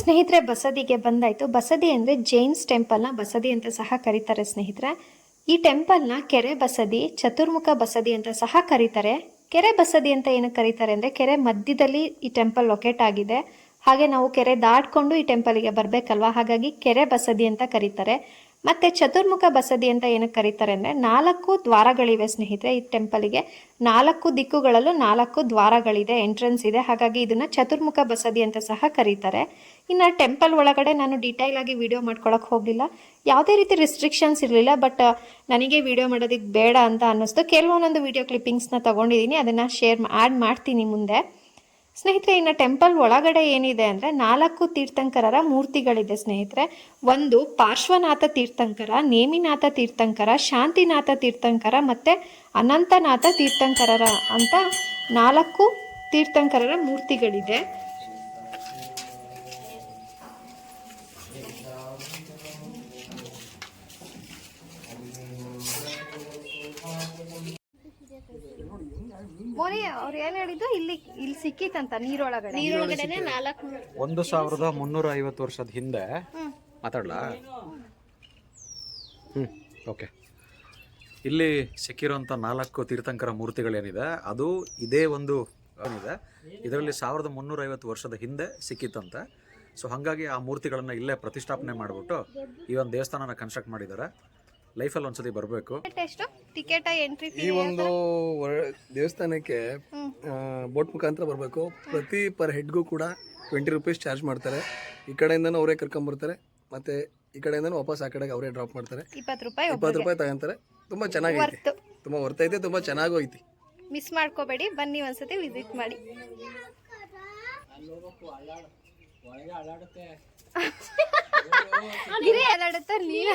ಸ್ನೇಹಿತರೆ, ಬಸದಿಗೆ ಬಂದಾಯಿತು. ಬಸದಿ ಅಂದರೆ ಜೈನ್ಸ್ ಟೆಂಪಲ್ನ ಬಸದಿ ಅಂತ ಸಹ ಕರೀತಾರೆ ಸ್ನೇಹಿತರೆ. ಈ ಟೆಂಪಲ್ನ ಕೆರೆ ಬಸದಿ, ಚತುರ್ಮುಖ ಬಸದಿ ಅಂತ ಸಹ ಕರೀತಾರೆ. ಕೆರೆ ಬಸದಿ ಅಂತ ಏನಕ್ಕೆ ಕರೀತಾರೆ ಅಂದರೆ ಕೆರೆ ಮಧ್ಯದಲ್ಲಿ ಈ ಟೆಂಪಲ್ ಲೊಕೇಟ್ ಆಗಿದೆ. ಹಾಗೆ ನಾವು ಕೆರೆ ದಾಟ್ಕೊಂಡು ಈ ಟೆಂಪಲಿಗೆ ಬರಬೇಕಲ್ವಾ, ಹಾಗಾಗಿ ಕೆರೆ ಬಸದಿ ಅಂತ ಕರೀತಾರೆ. ಮತ್ತು ಚತುರ್ಮುಖ ಬಸದಿ ಅಂತ ಏನಕ್ಕೆ ಕರೀತಾರೆ ಅಂದರೆ 4 ದ್ವಾರಗಳಿವೆ ಸ್ನೇಹಿತರೆ. ಈ ಟೆಂಪಲಿಗೆ 4 ದಿಕ್ಕುಗಳಲ್ಲೂ 4 ದ್ವಾರಗಳಿದೆ, ಎಂಟ್ರೆನ್ಸ್ ಇದೆ. ಹಾಗಾಗಿ ಇದನ್ನು ಚತುರ್ಮುಖ ಬಸದಿ ಅಂತ ಸಹ ಕರೀತಾರೆ. ಇನ್ನು ಟೆಂಪಲ್ ಒಳಗಡೆ ನಾನು ಡೀಟೈಲ್ ಆಗಿ ವಿಡಿಯೋ ಮಾಡ್ಕೊಳಕ್ಕೆ ಹೋಗಲಿಲ್ಲ. ಯಾವುದೇ ರೀತಿ ರಿಸ್ಟ್ರಿಕ್ಷನ್ಸ್ ಇರಲಿಲ್ಲ. ಬಟ್ ನನಗೆ ವಿಡಿಯೋ ಮಾಡೋದಕ್ಕೆ ಬೇಡ ಅಂತ ಅನ್ನಿಸ್ತು. ಕೆಲವೊಂದೊಂದು ವಿಡಿಯೋ ಕ್ಲಿಪ್ಪಿಂಗ್ಸ್ನ ತೊಗೊಂಡಿದ್ದೀನಿ, ಅದನ್ನು ಆ್ಯಡ್ ಮಾಡ್ತೀನಿ ಮುಂದೆ. ಸ್ನೇಹಿತರೆ, ಇನ್ನು ಟೆಂಪಲ್ ಒಳಗಡೆ ಏನಿದೆ ಅಂದರೆ 4 ತೀರ್ಥಂಕರರ ಮೂರ್ತಿಗಳಿದೆ ಸ್ನೇಹಿತರೆ. ಒಂದು ಪಾರ್ಶ್ವನಾಥ ತೀರ್ಥಂಕರ, ನೇಮಿನಾಥ ತೀರ್ಥಂಕರ, ಶಾಂತಿನಾಥ ತೀರ್ಥಂಕರ ಮತ್ತು ಅನಂತನಾಥ ತೀರ್ಥಂಕರರ ಅಂತ 4 ತೀರ್ಥಂಕರರ ಮೂರ್ತಿಗಳಿದೆ. ಮೋನಿ ಅವ್ರು ಏನು ಹೇಳಿದ್ದು, ಇಲ್ಲಿ ಸಿಕ್ಕಿತ್ತಂತ ನೀರೊಳಗಡೆನೆ 1350 ವರ್ಷದ ಹಿಂದೆ ಮಾತಾಡ್ಲಾ. ಓಕೆ. ಇಲ್ಲಿ ಸಿಕ್ಕಿರೋಂಥ 4 ತೀರ್ಥಂಕರ ಮೂರ್ತಿಗಳೇನಿದೆ ಅದು ಇದೇ ಒಂದು ಏನಿದೆ ಇದರಲ್ಲಿ 1350 ವರ್ಷದ ಹಿಂದೆ ಸಿಕ್ಕಿತ್ತಂತೆ. ಸೊ ಹಾಗಾಗಿ ಆ ಮೂರ್ತಿಗಳನ್ನು ಇಲ್ಲೇ ಪ್ರತಿಷ್ಠಾಪನೆ ಮಾಡಿಬಿಟ್ಟು ಈ ಒಂದು ದೇವಸ್ಥಾನನ ಕನ್ಸ್ಟ್ರಕ್ಟ್ ಮಾಡಿದ್ದಾರೆ. ಲೈಫಲ್ಲಿ ಒಂದ್ಸತಿ ಬರಬೇಕು. ಟಿಕೆಟ್ ಎಂಟ್ರಿ ಈ ಒಂದು ದೇವಸ್ಥಾನಕ್ಕೆ ಬೋಟ್ ಮುಖಾಂತರ ಬರಬೇಕು. ಪ್ರತಿ ಪರ್ ಹೆಡ್ಗೂ ಕೂಡ 20 ರೂಪೀಸ್ ಚಾರ್ಜ್ ಮಾಡ್ತಾರೆ. ಈ ಕಡೆಯಿಂದನೂ ಅವರೇ ಕರ್ಕೊಂಬರ್ತಾರೆ, ಮತ್ತೆ ಈ ಕಡೆಯಿಂದನೂ ವಾಪಸ್ ಆ ಕಡೆಗೆ ಅವರೇ ಡ್ರಾಪ್ ಮಾಡ್ತಾರೆ. 20 ರೂಪಾಯಿ ತಗೊಂತಾರೆ. ತುಂಬ ಚೆನ್ನಾಗೈತಿ, ತುಂಬ ಹೊರ್ತೈತೆ, ತುಂಬ ಚೆನ್ನಾಗೂ ಐತಿ. ಮಿಸ್ ಮಾಡ್ಕೋಬೇಡಿ, ಬನ್ನಿ ಒಂದ್ಸತಿ ವಿಸಿಟ್ ಮಾಡಿ. ಗಿರಿ ಅಲಾಡುತ್ತೆ, ನೀರು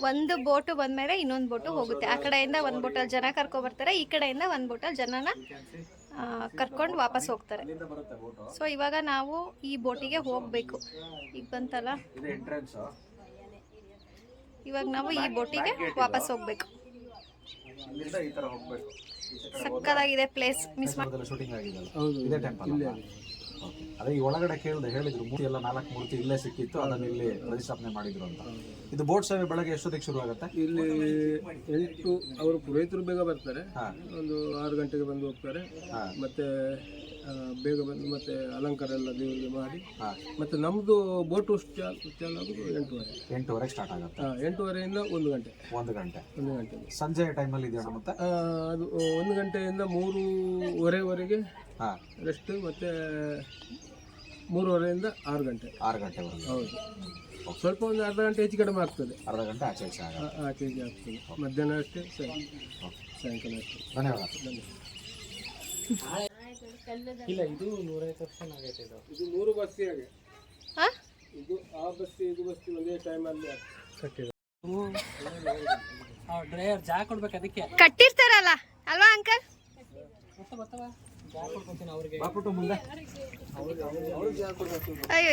ಒಂದು ಬೋಟು ಬಂದ್ಮೇಲೆ ಇನ್ನೊಂದು ಬೋಟು ಹೋಗುತ್ತೆ. ಆ ಕಡೆಯಿಂದ ಒಂದು ಬೋಟಲ್ಲಿ ಜನ ಕರ್ಕೊಬರ್ತಾರೆ, ಈ ಕಡೆಯಿಂದ ಒಂದು ಬೋಟಲ್ಲಿ ಜನನ ಕರ್ಕೊಂಡು ವಾಪಸ್ ಹೋಗ್ತಾರೆ. ಸೊ ಇವಾಗ ನಾವು ಈ ಬೋಟಿಗೆ ಹೋಗಬೇಕು. ಈಗ ಬಂತಲ್ಲ, ಇವಾಗ ನಾವು ಈ ಬೋಟಿಗೆ ವಾಪಸ್ ಹೋಗ್ಬೇಕು. ಸಕ್ಕತ್ತಾಗಿದೆ ಪ್ಲೇಸ್. ಮಿಸ್ ಮಾಡಿ ಶೂಟಿಂಗ್ ಆಗಿದೆಲ್ಲ ಇದೇ ಟೆಂಪಲ್. ಅದೇ ಈ ಒಳಗಡೆ ಹೇಳಿದ್ರು ಮೂರ್ತಿ ಎಲ್ಲ 4 ಮೂರ್ತಿ ಇಲ್ಲೇ ಸಿಕ್ಕಿತ್ತು, ಅದನ್ನ ಇಲ್ಲಿ ಪ್ರತಿಷ್ಠಾಪನೆ ಮಾಡಿದ್ರು ಅಂತ. ಇದು ಬೋಟ್ ಸೇವೆ ಬೆಳಗ್ಗೆ ಎಷ್ಟೊತ್ತಿಗೆ ಶುರು ಆಗುತ್ತೆ? ಇಲ್ಲಿ 8 ಅವರು ಪುರೋಹಿತರು ಬೇಗ ಬರ್ತಾರೆ, ಒಂದು 6 ಗಂಟೆಗೆ ಬಂದು ಹೋಗ್ತಾರೆ. ಮತ್ತೆ ಬೇಗ ಬಂದು ಮತ್ತೆ ಅಲಂಕಾರ ಎಲ್ಲ ದೇವರಿಗೆ ಮಾಡಿ ಮತ್ತೆ ನಮ್ದು ಬೋಟು ಚಾಲಾಗೋದು 8:30 ಸ್ಟಾರ್ಟ್ ಆಗುತ್ತೆ. 8:30 1 ಗಂಟೆ 1 ಗಂಟೆ ಸಂಜೆ ಟೈಮಲ್ಲಿ ಇದೆಯಾ? ಮತ್ತೆ ಅದು 1 ಗಂಟೆಯಿಂದ 3:30ವರೆಗೆ ರೆಸ್ಟ್, ಮತ್ತೆ 3:30ಯಿಂದ 6 ಗಂಟೆವರೆಗೆ. ಹೌದು, ಸ್ವಲ್ಪ ಒಂದು ಅರ್ಧ ಗಂಟೆ ಹೆಚ್ಚು ಕಡಿಮೆ ಆಗ್ತದೆ. ಅರ್ಧ ಗಂಟೆ ಆಚೆ ಆಗ್ತದೆ. ಮಧ್ಯಾಹ್ನ ಅಷ್ಟೇ, ಸಾಯಂಕಾಲ ಅಷ್ಟೇ. ಧನ್ಯವಾದ. ಇಲ್ಲ, ಇದು 150 ವರ್ಷ ಆಗೈತೆ. ಇದು 3 ಬಸ್ಸಿಗೆ, ಇದು ಆ ಬಸ್ಸಿ ಇದು ಬಸ್ಸಿ ಒಂದೇ ಟೈಮಲ್ಲಿ ಕಟ್ಟಿದೆ. ಡ್ರೈವರ್ ಜಾಗ ಕೊಡ್ಬೇಕು, ಅದಕ್ಕೆ ಕಟ್ಟಿರ್ತಾರಲ್ಲ ಅಲ್ವಾ ಅಂಕಲ್? ಮುಂದೆ ಅಯ್ಯೋ,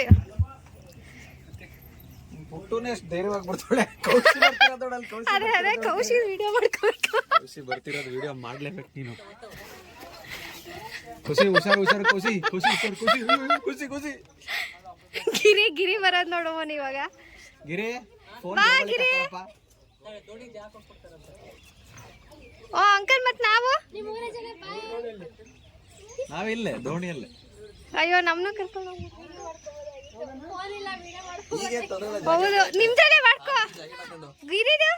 ಪುಟ್ಟುನೇ ಧೈರ್ಯವಾಗಿ ಬರ್ತಾಳೆ. ಅದೇ ಕೌಶಿ ವಿಡಿಯೋ ಮಾಡ್ಕೋಬೇಕು. ಖುಷಿ ಬರ್ತಿರೋದು ವಿಡಿಯೋ ಮಾಡ್ಲೇಬೇಕು ನೀನು. ಖುಷಿ ಹುಷಾರು ಖುಷಿ ಗಿರಿ ಬರೋದ್ ನೋಡುವ ಇವಾಗ. ಗಿರಿ ಓ ಅಂಕಲ್, ಮತ್ ನಾವು ನಾವಿಲ್ಲೇ ದೋಣಿಯಲ್ಲೇ. ಅಯ್ಯೋ, ನಮ್ನು ಕರ್ಕೊಂಡು ಹೌದು, ನಿಮ್ದಲ್ಲೇ ಮಾಡ್ಕೋ ಗಿರಿದು.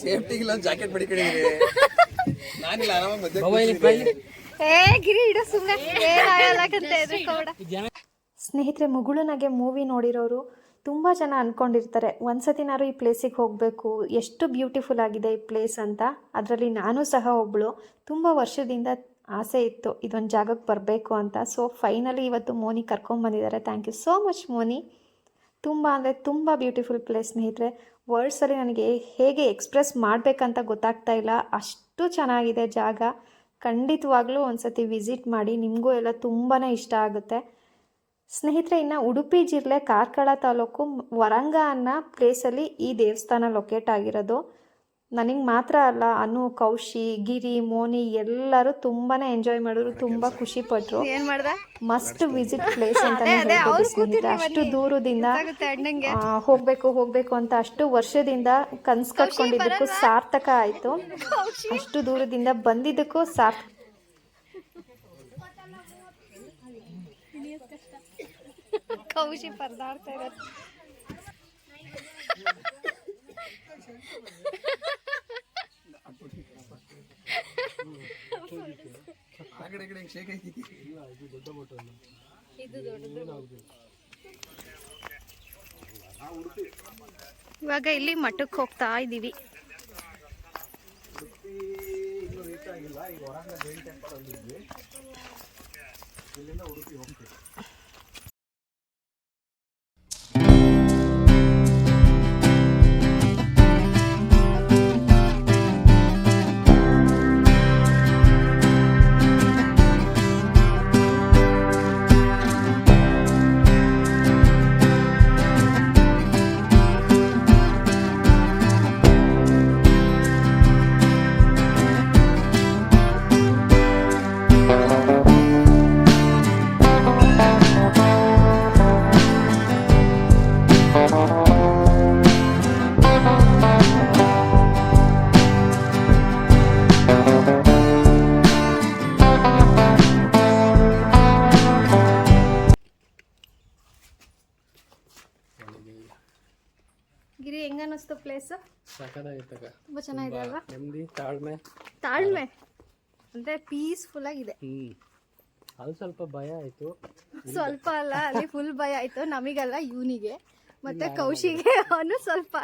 ಸೇಫ್ಟಿಗೆ ಜಾಕೆಟ್ ಮಡಿಕೊಂಡಿದ್ದೀನಿ. ನಾನಿಲ್ಲ, ಆರಾಮಾಗಿ ಸ್ನೇಹಿತರೆ, ಮುಗುಳುನಗೆ ಮೂವಿ ನೋಡಿರೋರು ತುಂಬ ಜನ ಅಂದ್ಕೊಂಡಿರ್ತಾರೆ ಒಂದ್ಸತಿನಾರು ಈ ಪ್ಲೇಸಿಗೆ ಹೋಗಬೇಕು, ಎಷ್ಟು ಬ್ಯೂಟಿಫುಲ್ ಆಗಿದೆ ಈ ಪ್ಲೇಸ್ ಅಂತ. ಅದರಲ್ಲಿ ನಾನು ಸಹ ಒಬ್ಬಳು. ತುಂಬ ವರ್ಷದಿಂದ ಆಸೆ ಇತ್ತು ಇದೊಂದು ಜಾಗಕ್ಕೆ ಬರಬೇಕು ಅಂತ. ಸೊ ಫೈನಲಿ ಇವತ್ತು ಮೋನಿ ಕರ್ಕೊಂಬಂದಿದ್ದಾರೆ. Thank you so much Moni. ತುಂಬ ಅಂದರೆ ತುಂಬ ಬ್ಯೂಟಿಫುಲ್ ಪ್ಲೇಸ್ ಸ್ನೇಹಿತರೆ. ವರ್ಡ್ಸಲ್ಲಿ ನನಗೆ ಹೇಗೆ ಎಕ್ಸ್ಪ್ರೆಸ್ ಮಾಡಬೇಕಂತ ಗೊತ್ತಾಗ್ತಾ ಇಲ್ಲ, ಅಷ್ಟು ಚೆನ್ನಾಗಿದೆ ಜಾಗ. ಖಂಡಿತವಾಗ್ಲೂ ಒಂದು ಸತಿ ವಿಸಿಟ್ ಮಾಡಿ, ನಿಮಗೂ ಎಲ್ಲ ತುಂಬಾ ಇಷ್ಟ ಆಗುತ್ತೆ ಸ್ನೇಹಿತರೆ. ಇನ್ನು ಉಡುಪಿ ಜಿಲ್ಲೆ ಕಾರ್ಕಳ ತಾಲೂಕು ವರಂಗ ಅನ್ನೋ ಪ್ಲೇಸಲ್ಲಿ ಈ ದೇವಸ್ಥಾನ ಲೊಕೇಟ್ ಆಗಿರೋದು. ನನಗೆ ಮಾತ್ರ ಅಲ್ಲ, ಅನು, ಕೌಶಿ, ಗಿರಿ, ಮೋನಿ ಎಲ್ಲರೂ ತುಂಬಾ ಎಂಜಾಯ್ ಮಾಡಿದ್ರು, ತುಂಬ ಖುಷಿಪಟ್ಟರು. ಏನ್ ಮಾಡ್ದ ಮಸ್ಟ್ ವಿಸಿಟ್ ಪ್ಲೇಸ್ ಅಂತಾನೆ ಹೇಳ್ಬೋದು ಸ್ನೇಹಿತರೆ. ಅಷ್ಟು ದೂರದಿಂದ ಹೋಗ್ಬೇಕು ಅಂತ ಅಷ್ಟು ವರ್ಷದಿಂದ ಕನ್ಸು ಕಟ್ಕೊಂಡಿದ್ದಕ್ಕೂ ಸಾರ್ಥಕ ಆಯಿತು. ಅಷ್ಟು ದೂರದಿಂದ ಬಂದಿದ್ದಕ್ಕೂ ಸಾರ್ಥಕ. ಕೌಶಿ ಪರದಾಡ್ತಾ ಇರೋದು. ಇವಾಗ ಇಲ್ಲಿ ಮಠಕ್ಕೆ ಹೋಗ್ತಾ ಇದ್ದೀವಿ. ಗಿರಿ ಹೆಂಗ ಅನ್ನಿಸ್ತು ಪ್ಲೇಸ್? ಸಖತ್ತಾಗಿತ್ತಕ್ಕ. ತುಂಬಾ ಚೆನ್ನಾಗಿದೆ ಅಲ್ವಾ? ನೆಮ್ಮದಿ, ತಾಳ್ಮೆ ಅಂದ್ರೆ ಪೀಸ್ಫುಲ್ ಆಗಿದೆ. ಅದು ಸ್ವಲ್ಪ ಭಯ ಆಯ್ತು. ಸ್ವಲ್ಪ ಅಲ್ಲ, ಅಲ್ಲಿ ಫುಲ್ ಭಯ ಆಯ್ತು. ನಮಗಲ್ಲ, ಇವನಿಗೆ ಮತ್ತೆ ಕೌಶಿಗೆ. ಅವನು ಸ್ವಲ್ಪ,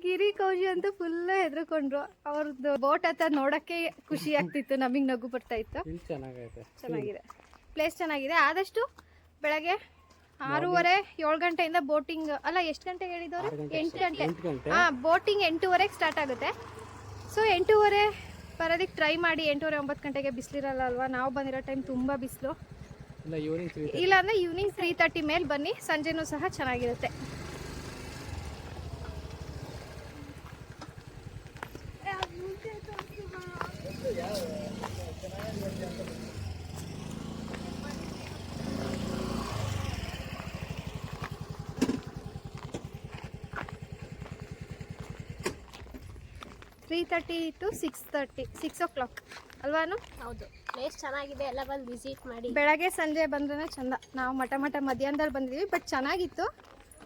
ಗಿರಿ ಕೌಶಿ ಅಂತೂ ಫುಲ್ ಹೆದರ್ಕೊಂಡ್ರು. ಅವ್ರದ್ದು ಬೋಟ್ ಹತ್ರ ನೋಡಕ್ಕೆ ಖುಷಿ ಆಗ್ತಿತ್ತು, ನಮಗೆ ನಗು ಬರ್ತಾ ಇತ್ತು. ಚೆನ್ನಾಗಿದೆ ಪ್ಲೇಸ್, ಚೆನ್ನಾಗಿದೆ. ಆದಷ್ಟು ಬೆಳಗ್ಗೆ 6:30 7 ಗಂಟೆಯಿಂದ ಬೋಟಿಂಗ್ ಅಲ್ಲ, ಎಷ್ಟು ಗಂಟೆಗೆ ಹೇಳಿದವರು? 8 ಗಂಟೆ. ಬೋಟಿಂಗ್ 8:30ಗೆ ಸ್ಟಾರ್ಟ್ ಆಗುತ್ತೆ. ಸೊ 8:30 ಬರೋದಕ್ಕೆ ಟ್ರೈ ಮಾಡಿ. 8:30 9 ಗಂಟೆಗೆ ಬಿಸಿಲಿರಲ್ಲ ಅಲ್ವಾ? ನಾವು ಬಂದಿರೋ ಟೈಮ್ ತುಂಬ ಬಿಸಿಲು. ಇಲ್ಲ ಅಂದರೆ ಈವ್ನಿಂಗ್ 3:30 ಮೇಲೆ ಬನ್ನಿ, ಸಂಜೆನೂ ಸಹ ಚೆನ್ನಾಗಿರುತ್ತೆ. (3:30 to 6:30) 6 o'clock ಅಲ್ವಾನು? ಹೌದು, ಪ್ಲೇಸ್ ಚೆನ್ನಾಗಿದೆ, ಎಲ್ಲ ಬಂದು ವಿಸಿಟ್ ಮಾಡಿ. ಬೆಳಗ್ಗೆ ಸಂಜೆ ಬಂದ್ರೆ ಚಂದ. ನಾವು ಮಠ ಮಧ್ಯಾಹ್ನದಲ್ಲಿ ಬಂದಿದ್ದೀವಿ, ಬಟ್ ಚೆನ್ನಾಗಿತ್ತು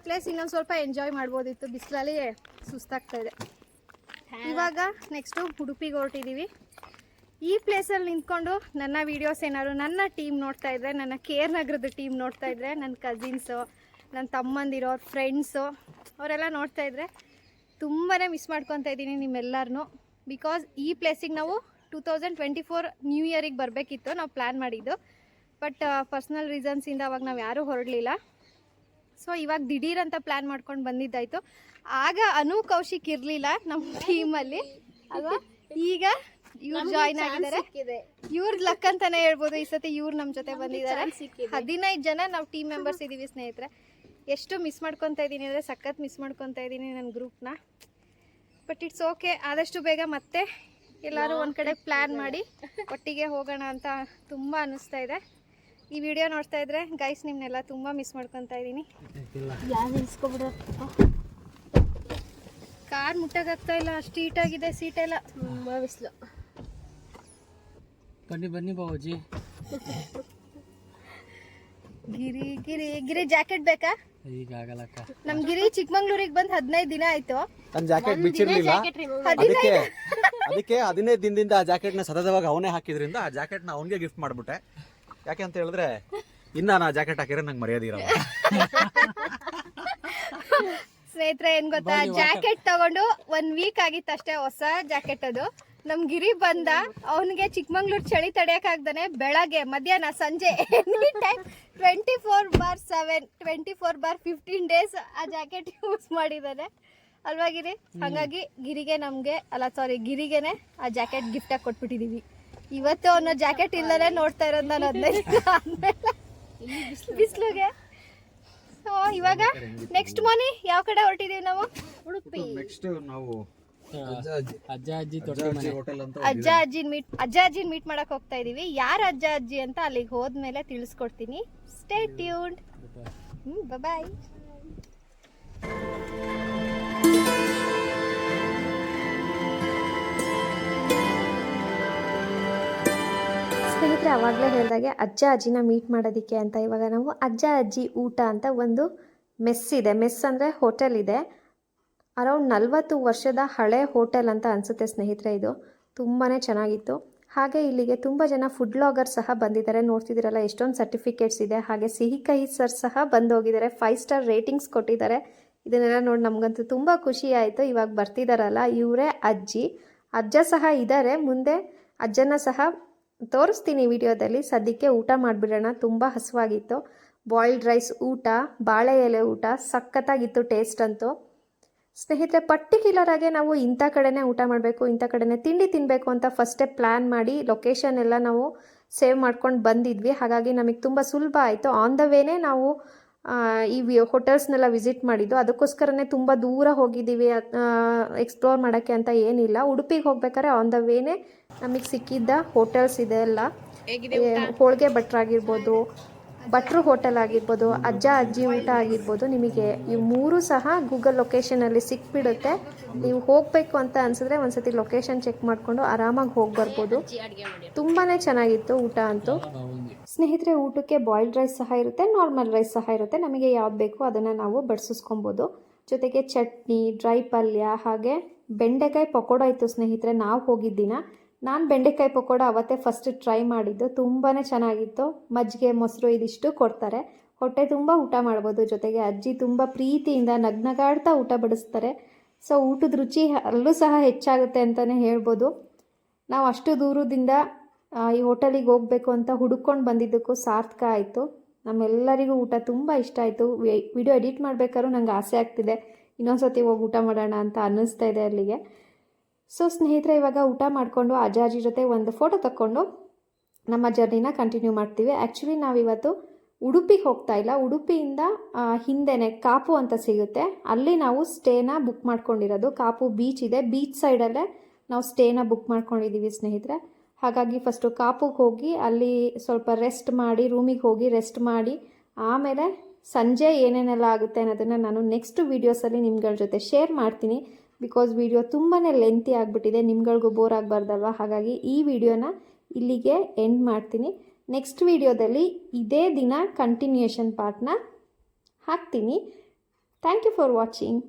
ಪ್ಲೇಸ್. ಇನ್ನೊಂದು ಸ್ವಲ್ಪ ಎಂಜಾಯ್ ಮಾಡ್ಬೋದಿತ್ತು, ಬಿಸಿಲಲ್ಲಿ ಸುಸ್ತಾಗ್ತಾ ಇದೆ. ಇವಾಗ ನೆಕ್ಸ್ಟು ಉಡುಪಿಗೆ ಹೊರಟಿದ್ದೀವಿ. ಈ ಪ್ಲೇಸಲ್ಲಿ ನಿಂತ್ಕೊಂಡು ನನ್ನ ವೀಡಿಯೋಸ್ ಏನಾದ್ರು ನನ್ನ ಟೀಮ್ ನೋಡ್ತಾ ಇದ್ರೆ, ನನ್ನ ಕೇರ್ ನಗರದ ಟೀಮ್ ನೋಡ್ತಾ ಇದ್ರೆ, ನನ್ನ ಕಸಿನ್ಸು, ನನ್ನ ತಮ್ಮಂದಿರೋ, ಅವ್ರ ಫ್ರೆಂಡ್ಸು ಅವರೆಲ್ಲ ನೋಡ್ತಾ ಇದ್ರೆ ತುಂಬಾ ಮಿಸ್ ಮಾಡ್ಕೊತಾ ಇದ್ದೀನಿ ನಿಮ್ಮೆಲ್ಲರನ್ನೂ. ಬಿಕಾಸ್ ಈ ಪ್ಲೇಸಿಗೆ ನಾವು 2024 ನ್ಯೂ ಇಯರಿಗೆ ಬರಬೇಕಿತ್ತು, ನಾವು ಪ್ಲ್ಯಾನ್ ಮಾಡಿದ್ದು. ಬಟ್ ಪರ್ಸ್ನಲ್ ರೀಸನ್ಸಿಂದ ಅವಾಗ ನಾವು ಯಾರೂ ಹೊರಡಲಿಲ್ಲ. ಸೊ ಇವಾಗ ದಿಢೀರಂತ ಪ್ಲ್ಯಾನ್ ಮಾಡ್ಕೊಂಡು ಬಂದಿದ್ದಾಯಿತು. ಆಗ ಅನು, ಕೌಶಿಕ್ ಇರಲಿಲ್ಲ ನಮ್ಮ ಟೀಮಲ್ಲಿ ಅಲ್ವಾ? ಈಗ ಇವ್ರು ಜಾಯ್ನ್ ಆಗಿದ್ದಾರೆ. ಇವ್ರದ್ದು ಲಕ್ ಅಂತಾನೆ ಹೇಳ್ಬೋದು. ಈ ಸತಿ ಇವ್ರು ನಮ್ಮ ಜೊತೆ ಬಂದಿದ್ದಾರೆ. 15 ಜನ ನಾವು ಟೀಮ್ ಮೆಂಬರ್ಸ್ ಇದ್ದೀವಿ ಸ್ನೇಹಿತರೆ. ಎಷ್ಟು ಮಿಸ್ ಮಾಡ್ಕೊತಾ ಇದ್ದೀನಿ ಅಂದರೆ ಸಖತ್ ಮಿಸ್ ಮಾಡ್ಕೊತಾ ಇದ್ದೀನಿ ನನ್ನ ಗ್ರೂಪ್ನ. ಬಟ್ ಇಟ್ಸ್ ಓಕೆ, ಆದಷ್ಟು ಬೇಗ ಮತ್ತೆ ಎಲ್ಲರೂ ಒಂದು ಕಡೆ ಪ್ಲ್ಯಾನ್ ಮಾಡಿ ಒಟ್ಟಿಗೆ ಹೋಗೋಣ ಅಂತ ತುಂಬ ಅನ್ನಿಸ್ತಾ ಇದೆ. ಈ ವಿಡಿಯೋ ನೋಡ್ತಾ ಇದ್ರೆ ಗೈಸ್, ನಿಮ್ಮನ್ನೆಲ್ಲ ತುಂಬ ಮಿಸ್ ಮಾಡ್ಕೊತಾ ಇದ್ದೀನಿ. ಕಾರ್ ಮುಟ್ಟಕ್ಕಾಗ್ತಾ ಇಲ್ಲ, ಅಷ್ಟು ಹೀಟಾಗಿದೆ ಸೀಟೆಲ್ಲ. ತುಂಬ ಬಿಸಿಲು. ಬನ್ನಿ ಬಾಬುಜಿ. ಗಿರಿ ಗಿರಿ ಗಿರಿ ಜಾಕೆಟ್ ಬೇಕಾ? ಈಗ ಆಗಲ್ಲಕ್ಕ. ನಮ್ ಗಿರಿ ಚಿಕ್ಕಮಂಗ್ಳೂರಿಗೆ ಬಂದು 15 ದಿನ ಆಯ್ತು. ನನ್ನ ಜಾಕೆಟ್ ಬಿಚ್ಚಿರ್ಲಿಲ್ಲ, ಅದಕ್ಕೆ 15 ದಿನದಿಂದ ಆ ಜಾಕೆಟ್ನ ಸತತವಾಗಿ ಅವನೇ ಹಾಕಿದ್ರಿಂದ ಆ ಜಾಕೆಟ್ನ ಅವನಿಗೆ ಗಿಫ್ಟ್ ಮಾಡ್ಬಿಟ್ಟೆ. ಯಾಕೆ ಅಂತ ಹೇಳಿದ್ರೆ, ಇನ್ನ ನಾ ಜಾಕೆಟ್ ಹಾಕಿದ್ರೆ ನಂಗೆ ಮರ್ಯಾದೆ ಇರಲ್ಲ. ಸ್ನೇಹಿತರೆ, ಏನ್ ಗೊತ್ತಾ, ಜಾಕೆಟ್ ತಗೊಂಡು 1 ವೀಕ್ ಆಗಿತ್ತು ಅಷ್ಟೇ, ಹೊಸ ಜಾಕೆಟ್ ಅದು. ನಮ್ ಗಿರಿ ಬಂದ, ಅವನಿಗೆ ಚಿಕ್ಕಮಂಗ್ಳೂರ್ ಚಳಿ ತಡೆಯಕ್ಕಾಗ್ದಾನೆ ಬೆಳಗ್ಗೆ ಮಧ್ಯಾಹ್ನ ಸಂಜೆ ಎನಿ ಟೈಮ್ 24/7 24/15 ಡೇಸ್ ಆ ಜಾಕೆಟ್ ಯೂಸ್ ಮಾಡಿದ್ದಾನೆ ಅಲ್ವಾ ಗಿರಿ? ಹಾಗಾಗಿ ಗಿರಿಗೆನೆ ಆ ಜಾಕೆಟ್ ಗಿಫ್ಟ್ ಆಗಿ ಕೊಟ್ಬಿಟ್ಟಿದೀವಿ. ಇವತ್ತು ಅವನ ಜಾಕೆಟ್ ಇಲ್ಲದೆ ನೋಡ್ತಾ ಇರೋದು ನಾನು 15 ದಿನ ಆದ್ಮೇಲೆ ಬಿಸಿಲಿಗೆ. ಸೊ ಇವಾಗ ನೆಕ್ಸ್ಟ್ ಮೋನಿ ಯಾವ ಕಡೆ ಹೊರಟಿದೀವಿ ನಾವು? ಉಡುಪಿ. ನೆಕ್ಸ್ಟ್ ನಾವು ಅಜ್ಜ ಅಜ್ಜಿ ಹೋಟೆಲ್ ಅಂತ ಅಜ್ಜ ಅಜ್ಜಿನ ಮೀಟ್ ಮಾಡಕ್ ಹೋಗ್ತಾ ಇದೀವಿ. ಯಾರು ಅಜ್ಜ ಅಜ್ಜಿ ಅಂತ ಅಲ್ಲಿಗೆ ಹೋದ್ಮೇಲೆ ತಿಳಿಸ್ಕೊಡ್ತೀನಿ. Stay tuned. ಬಾಯ್. ಸ್ನೇಹಿತರೆ, ಆವಾಗಲೇ ಹೇಳಿದಾಗೆ ಅಜ್ಜ ಅಜ್ಜಿನ ಮೀಟ್ ಮಾಡೋದಕ್ಕೆ ಅಂತ ಇವಾಗ ನಾವು ಅಜ್ಜ ಅಜ್ಜಿ ಊಟ ಅಂತ ಒಂದು ಮೆಸ್ ಇದೆ. ಮೆಸ್ ಅಂದರೆ ಹೋಟೆಲ್ ಇದೆ. ಅರೌಂಡ್ 40 ವರ್ಷದ ಹಳೆ ಹೋಟೆಲ್ ಅಂತ ಅನಿಸುತ್ತೆ ಸ್ನೇಹಿತರೆ. ಇದು ತುಂಬಾ ಚೆನ್ನಾಗಿತ್ತು. ಹಾಗೆ ಇಲ್ಲಿಗೆ ತುಂಬ ಜನ ಫುಡ್ ಬ್ಲಾಗರ್ ಸಹ ಬಂದಿದ್ದಾರೆ. ನೋಡ್ತಿದ್ದೀರಲ್ಲ ಎಷ್ಟೊಂದು ಸರ್ಟಿಫಿಕೇಟ್ಸ್ ಇದೆ. ಹಾಗೆ ಸಿಹಿ ಕಹಿ ಸರ್ ಸಹ ಬಂದು ಹೋಗಿದ್ದಾರೆ. 5 ಸ್ಟಾರ್ ರೇಟಿಂಗ್ಸ್ ಕೊಟ್ಟಿದ್ದಾರೆ. ಇದನ್ನೆಲ್ಲ ನೋಡಿ ನಮಗಂತೂ ತುಂಬ ಖುಷಿ ಆಯಿತು. ಇವಾಗ ಬರ್ತಿದ್ದಾರಲ್ಲ ಇವರೇ ಅಜ್ಜಿ. ಅಜ್ಜ ಸಹ ಇದ್ದಾರೆ. ಮುಂದೆ ಅಜ್ಜನ ಸಹ ತೋರಿಸ್ತೀನಿ ವಿಡಿಯೋದಲ್ಲಿ. ಸದ್ಯಕ್ಕೆ ಊಟ ಮಾಡಿಬಿಡೋಣ. ತುಂಬ ಹಸುವಾಗಿತ್ತು. ಬಾಯ್ಲ್ಡ್ ರೈಸ್ ಊಟ, ಬಾಳೆ ಎಲೆ ಊಟ ಸಖತ್ತಾಗಿತ್ತು ಟೇಸ್ಟ್ ಅಂತೂ. ಸ್ನೇಹಿತರೆ, ಪರ್ಟಿಕ್ಯುಲರ್ ಆಗಿ ನಾವು ಇಂಥ ಕಡೆನೇ ಊಟ ಮಾಡಬೇಕು, ಇಂಥ ಕಡೆನೇ ತಿಂಡಿ ತಿನ್ನಬೇಕು ಅಂತ ಫಸ್ಟೇ ಪ್ಲ್ಯಾನ್ ಮಾಡಿ ಲೊಕೇಶನ್ ಎಲ್ಲ ನಾವು ಸೇವ್ ಮಾಡ್ಕೊಂಡು ಬಂದಿದ್ವಿ. ಹಾಗಾಗಿ ನಮಗೆ ತುಂಬ ಸುಲಭ ಆಯಿತು. ಆನ್ ದ ವೇನೇ ನಾವು ಈ ಹೋಟೆಲ್ಸ್ನೆಲ್ಲ ವಿಸಿಟ್ ಮಾಡಿದ್ದು. ಅದಕ್ಕೋಸ್ಕರನೇ ತುಂಬ ದೂರ ಹೋಗಿದ್ದೀವಿ ಎಕ್ಸ್ಪ್ಲೋರ್ ಮಾಡೋಕ್ಕೆ ಅಂತ ಏನಿಲ್ಲ. ಉಡುಪಿಗೆ ಹೋಗ್ಬೇಕಾದ್ರೆ ಆನ್ ದ ವೇನೇ ನಮಗೆ ಸಿಕ್ಕಿದ್ದ ಹೋಟೆಲ್ಸ್ ಇದೆ ಎಲ್ಲ. ಹೋಳಿಗೆ ಭಟ್ರಾಗಿರ್ಬೋದು, ಭಟ್ರು ಹೋಟೆಲ್ ಆಗಿರ್ಬೋದು, ಅಜ್ಜ ಅಜ್ಜಿ ಊಟ ಆಗಿರ್ಬೋದು, ನಿಮಗೆ ಈ 3 ಸಹ ಗೂಗಲ್ ಲೊಕೇಶನಲ್ಲಿ ಸಿಕ್ಬಿಡುತ್ತೆ. ನೀವು ಹೋಗಬೇಕು ಅಂತ ಅನಿಸಿದ್ರೆ ಒಂದ್ಸತಿ ಲೊಕೇಶನ್ ಚೆಕ್ ಮಾಡಿಕೊಂಡು ಆರಾಮಾಗಿ ಹೋಗಿ ಬರ್ಬೋದು. ತುಂಬಾ ಚೆನ್ನಾಗಿತ್ತು ಊಟ ಅಂತೂ. ಸ್ನೇಹಿತರೆ, ಊಟಕ್ಕೆ ಬಾಯ್ಲ್ಡ್ ರೈಸ್ ಸಹ ಇರುತ್ತೆ, ನಾರ್ಮಲ್ ರೈಸ್ ಸಹ ಇರುತ್ತೆ. ನಮಗೆ ಯಾವ್ದು ಬೇಕೋ ಅದನ್ನು ನಾವು ಬಡಿಸಿಸ್ಕೊಬೋದು. ಜೊತೆಗೆ ಚಟ್ನಿ, ಡ್ರೈ ಪಲ್ಯ, ಹಾಗೆ ಬೆಂಡೆಕಾಯಿ ಪಕೋಡ ಇತ್ತು ಸ್ನೇಹಿತರೆ. ನಾವು ಹೋಗಿದ್ದಿನ ನಾನು ಬೆಂಡೆಕಾಯಿ ಪಕೋಡ ಅವತ್ತೇ ಫಸ್ಟ್ ಟ್ರೈ ಮಾಡಿದ್ದು. ತುಂಬಾ ಚೆನ್ನಾಗಿತ್ತು. ಮಜ್ಜಿಗೆ, ಮೊಸರು ಇದಿಷ್ಟು ಕೊಡ್ತಾರೆ. ಹೊಟ್ಟೆ ತುಂಬ ಊಟ ಮಾಡ್ಬೋದು. ಜೊತೆಗೆ ಅಜ್ಜಿ ತುಂಬ ಪ್ರೀತಿಯಿಂದ ನಗ್ನಗಾಡ್ತಾ ಊಟ ಬಡಿಸ್ತಾರೆ. ಸೊ ಊಟದ ರುಚಿ ಅಲ್ಲೂ ಸಹ ಹೆಚ್ಚಾಗುತ್ತೆ ಅಂತಲೇ ಹೇಳ್ಬೋದು. ನಾವು ಅಷ್ಟು ದೂರದಿಂದ ಈ ಹೋಟೆಲಿಗೆ ಹೋಗಬೇಕು ಅಂತ ಹುಡುಕೊಂಡು ಬಂದಿದ್ದಕ್ಕೂ ಸಾರ್ಥಕ ಆಯಿತು. ನಮ್ಮೆಲ್ಲರಿಗೂ ಊಟ ತುಂಬ ಇಷ್ಟ ಆಯಿತು. ವಿಡಿಯೋ ಎಡಿಟ್ ಮಾಡಬೇಕಾದ್ರೂ ನಂಗೆ ಆಸೆ ಆಗ್ತಿದೆ, ಇನ್ನೊಂದು ಸತಿ ಹೋಗಿ ಊಟ ಮಾಡೋಣ ಅಂತ ಅನ್ನಿಸ್ತಾ ಇದೆ ಅಲ್ಲಿಗೆ. ಸೊ ಸ್ನೇಹಿತರೆ, ಇವಾಗ ಊಟ ಮಾಡಿಕೊಂಡು ಅಜ್ಜ ಅಜ್ಜಿ ಜೊತೆ ಒಂದು ಫೋಟೋ ತಕ್ಕೊಂಡು ನಮ್ಮ ಜರ್ನಿನ ಕಂಟಿನ್ಯೂ ಮಾಡ್ತೀವಿ. ಆ್ಯಕ್ಚುಲಿ ನಾವಿವತ್ತು ಉಡುಪಿಗೆ ಹೋಗ್ತಾ ಇಲ್ಲ. ಉಡುಪಿಯಿಂದ ಹಿಂದೆನೇ ಕಾಪು ಅಂತ ಸಿಗುತ್ತೆ, ಅಲ್ಲಿ ನಾವು ಸ್ಟೇನ ಬುಕ್ ಮಾಡ್ಕೊಂಡಿರೋದು. ಕಾಪು ಬೀಚ್ ಇದೆ, ಬೀಚ್ ಸೈಡಲ್ಲೇ ನಾವು ಸ್ಟೇನ ಬುಕ್ ಮಾಡ್ಕೊಂಡಿದ್ದೀವಿ ಸ್ನೇಹಿತರೆ. ಹಾಗಾಗಿ ಫಸ್ಟು ಕಾಪುಗೆ ಹೋಗಿ ಅಲ್ಲಿ ಸ್ವಲ್ಪ ರೆಸ್ಟ್ ಮಾಡಿ, ರೂಮಿಗೆ ಹೋಗಿ ರೆಸ್ಟ್ ಮಾಡಿ, ಆಮೇಲೆ ಸಂಜೆ ಏನೇನೆಲ್ಲ ಆಗುತ್ತೆ ಅನ್ನೋದನ್ನು ನಾನು ನೆಕ್ಸ್ಟ್ ವೀಡಿಯೋಸಲ್ಲಿ ನಿಮ್ಗಳ ಜೊತೆ ಶೇರ್ ಮಾಡ್ತೀನಿ. ಬಿಕಾಸ್ ವಿಡಿಯೋ ತುಂಬಾ ಲೆಂತಿ ಆಗಿಬಿಟ್ಟಿದೆ, ನಿಮ್ಗಳಿಗೂ ಬೋರ್ ಆಗಬಾರ್ದಲ್ವ. ಹಾಗಾಗಿ ಈ ವಿಡಿಯೋನ ಇಲ್ಲಿಗೆ ಎಂಡ್ ಮಾಡ್ತೀನಿ. ನೆಕ್ಸ್ಟ್ ವಿಡಿಯೋದಲ್ಲಿ ಇದೇ ದಿನ ಕಂಟಿನ್ಯೂಯೇಷನ್ ಪಾರ್ಟ್ನ ಹಾಕ್ತೀನಿ. Thank you for watching.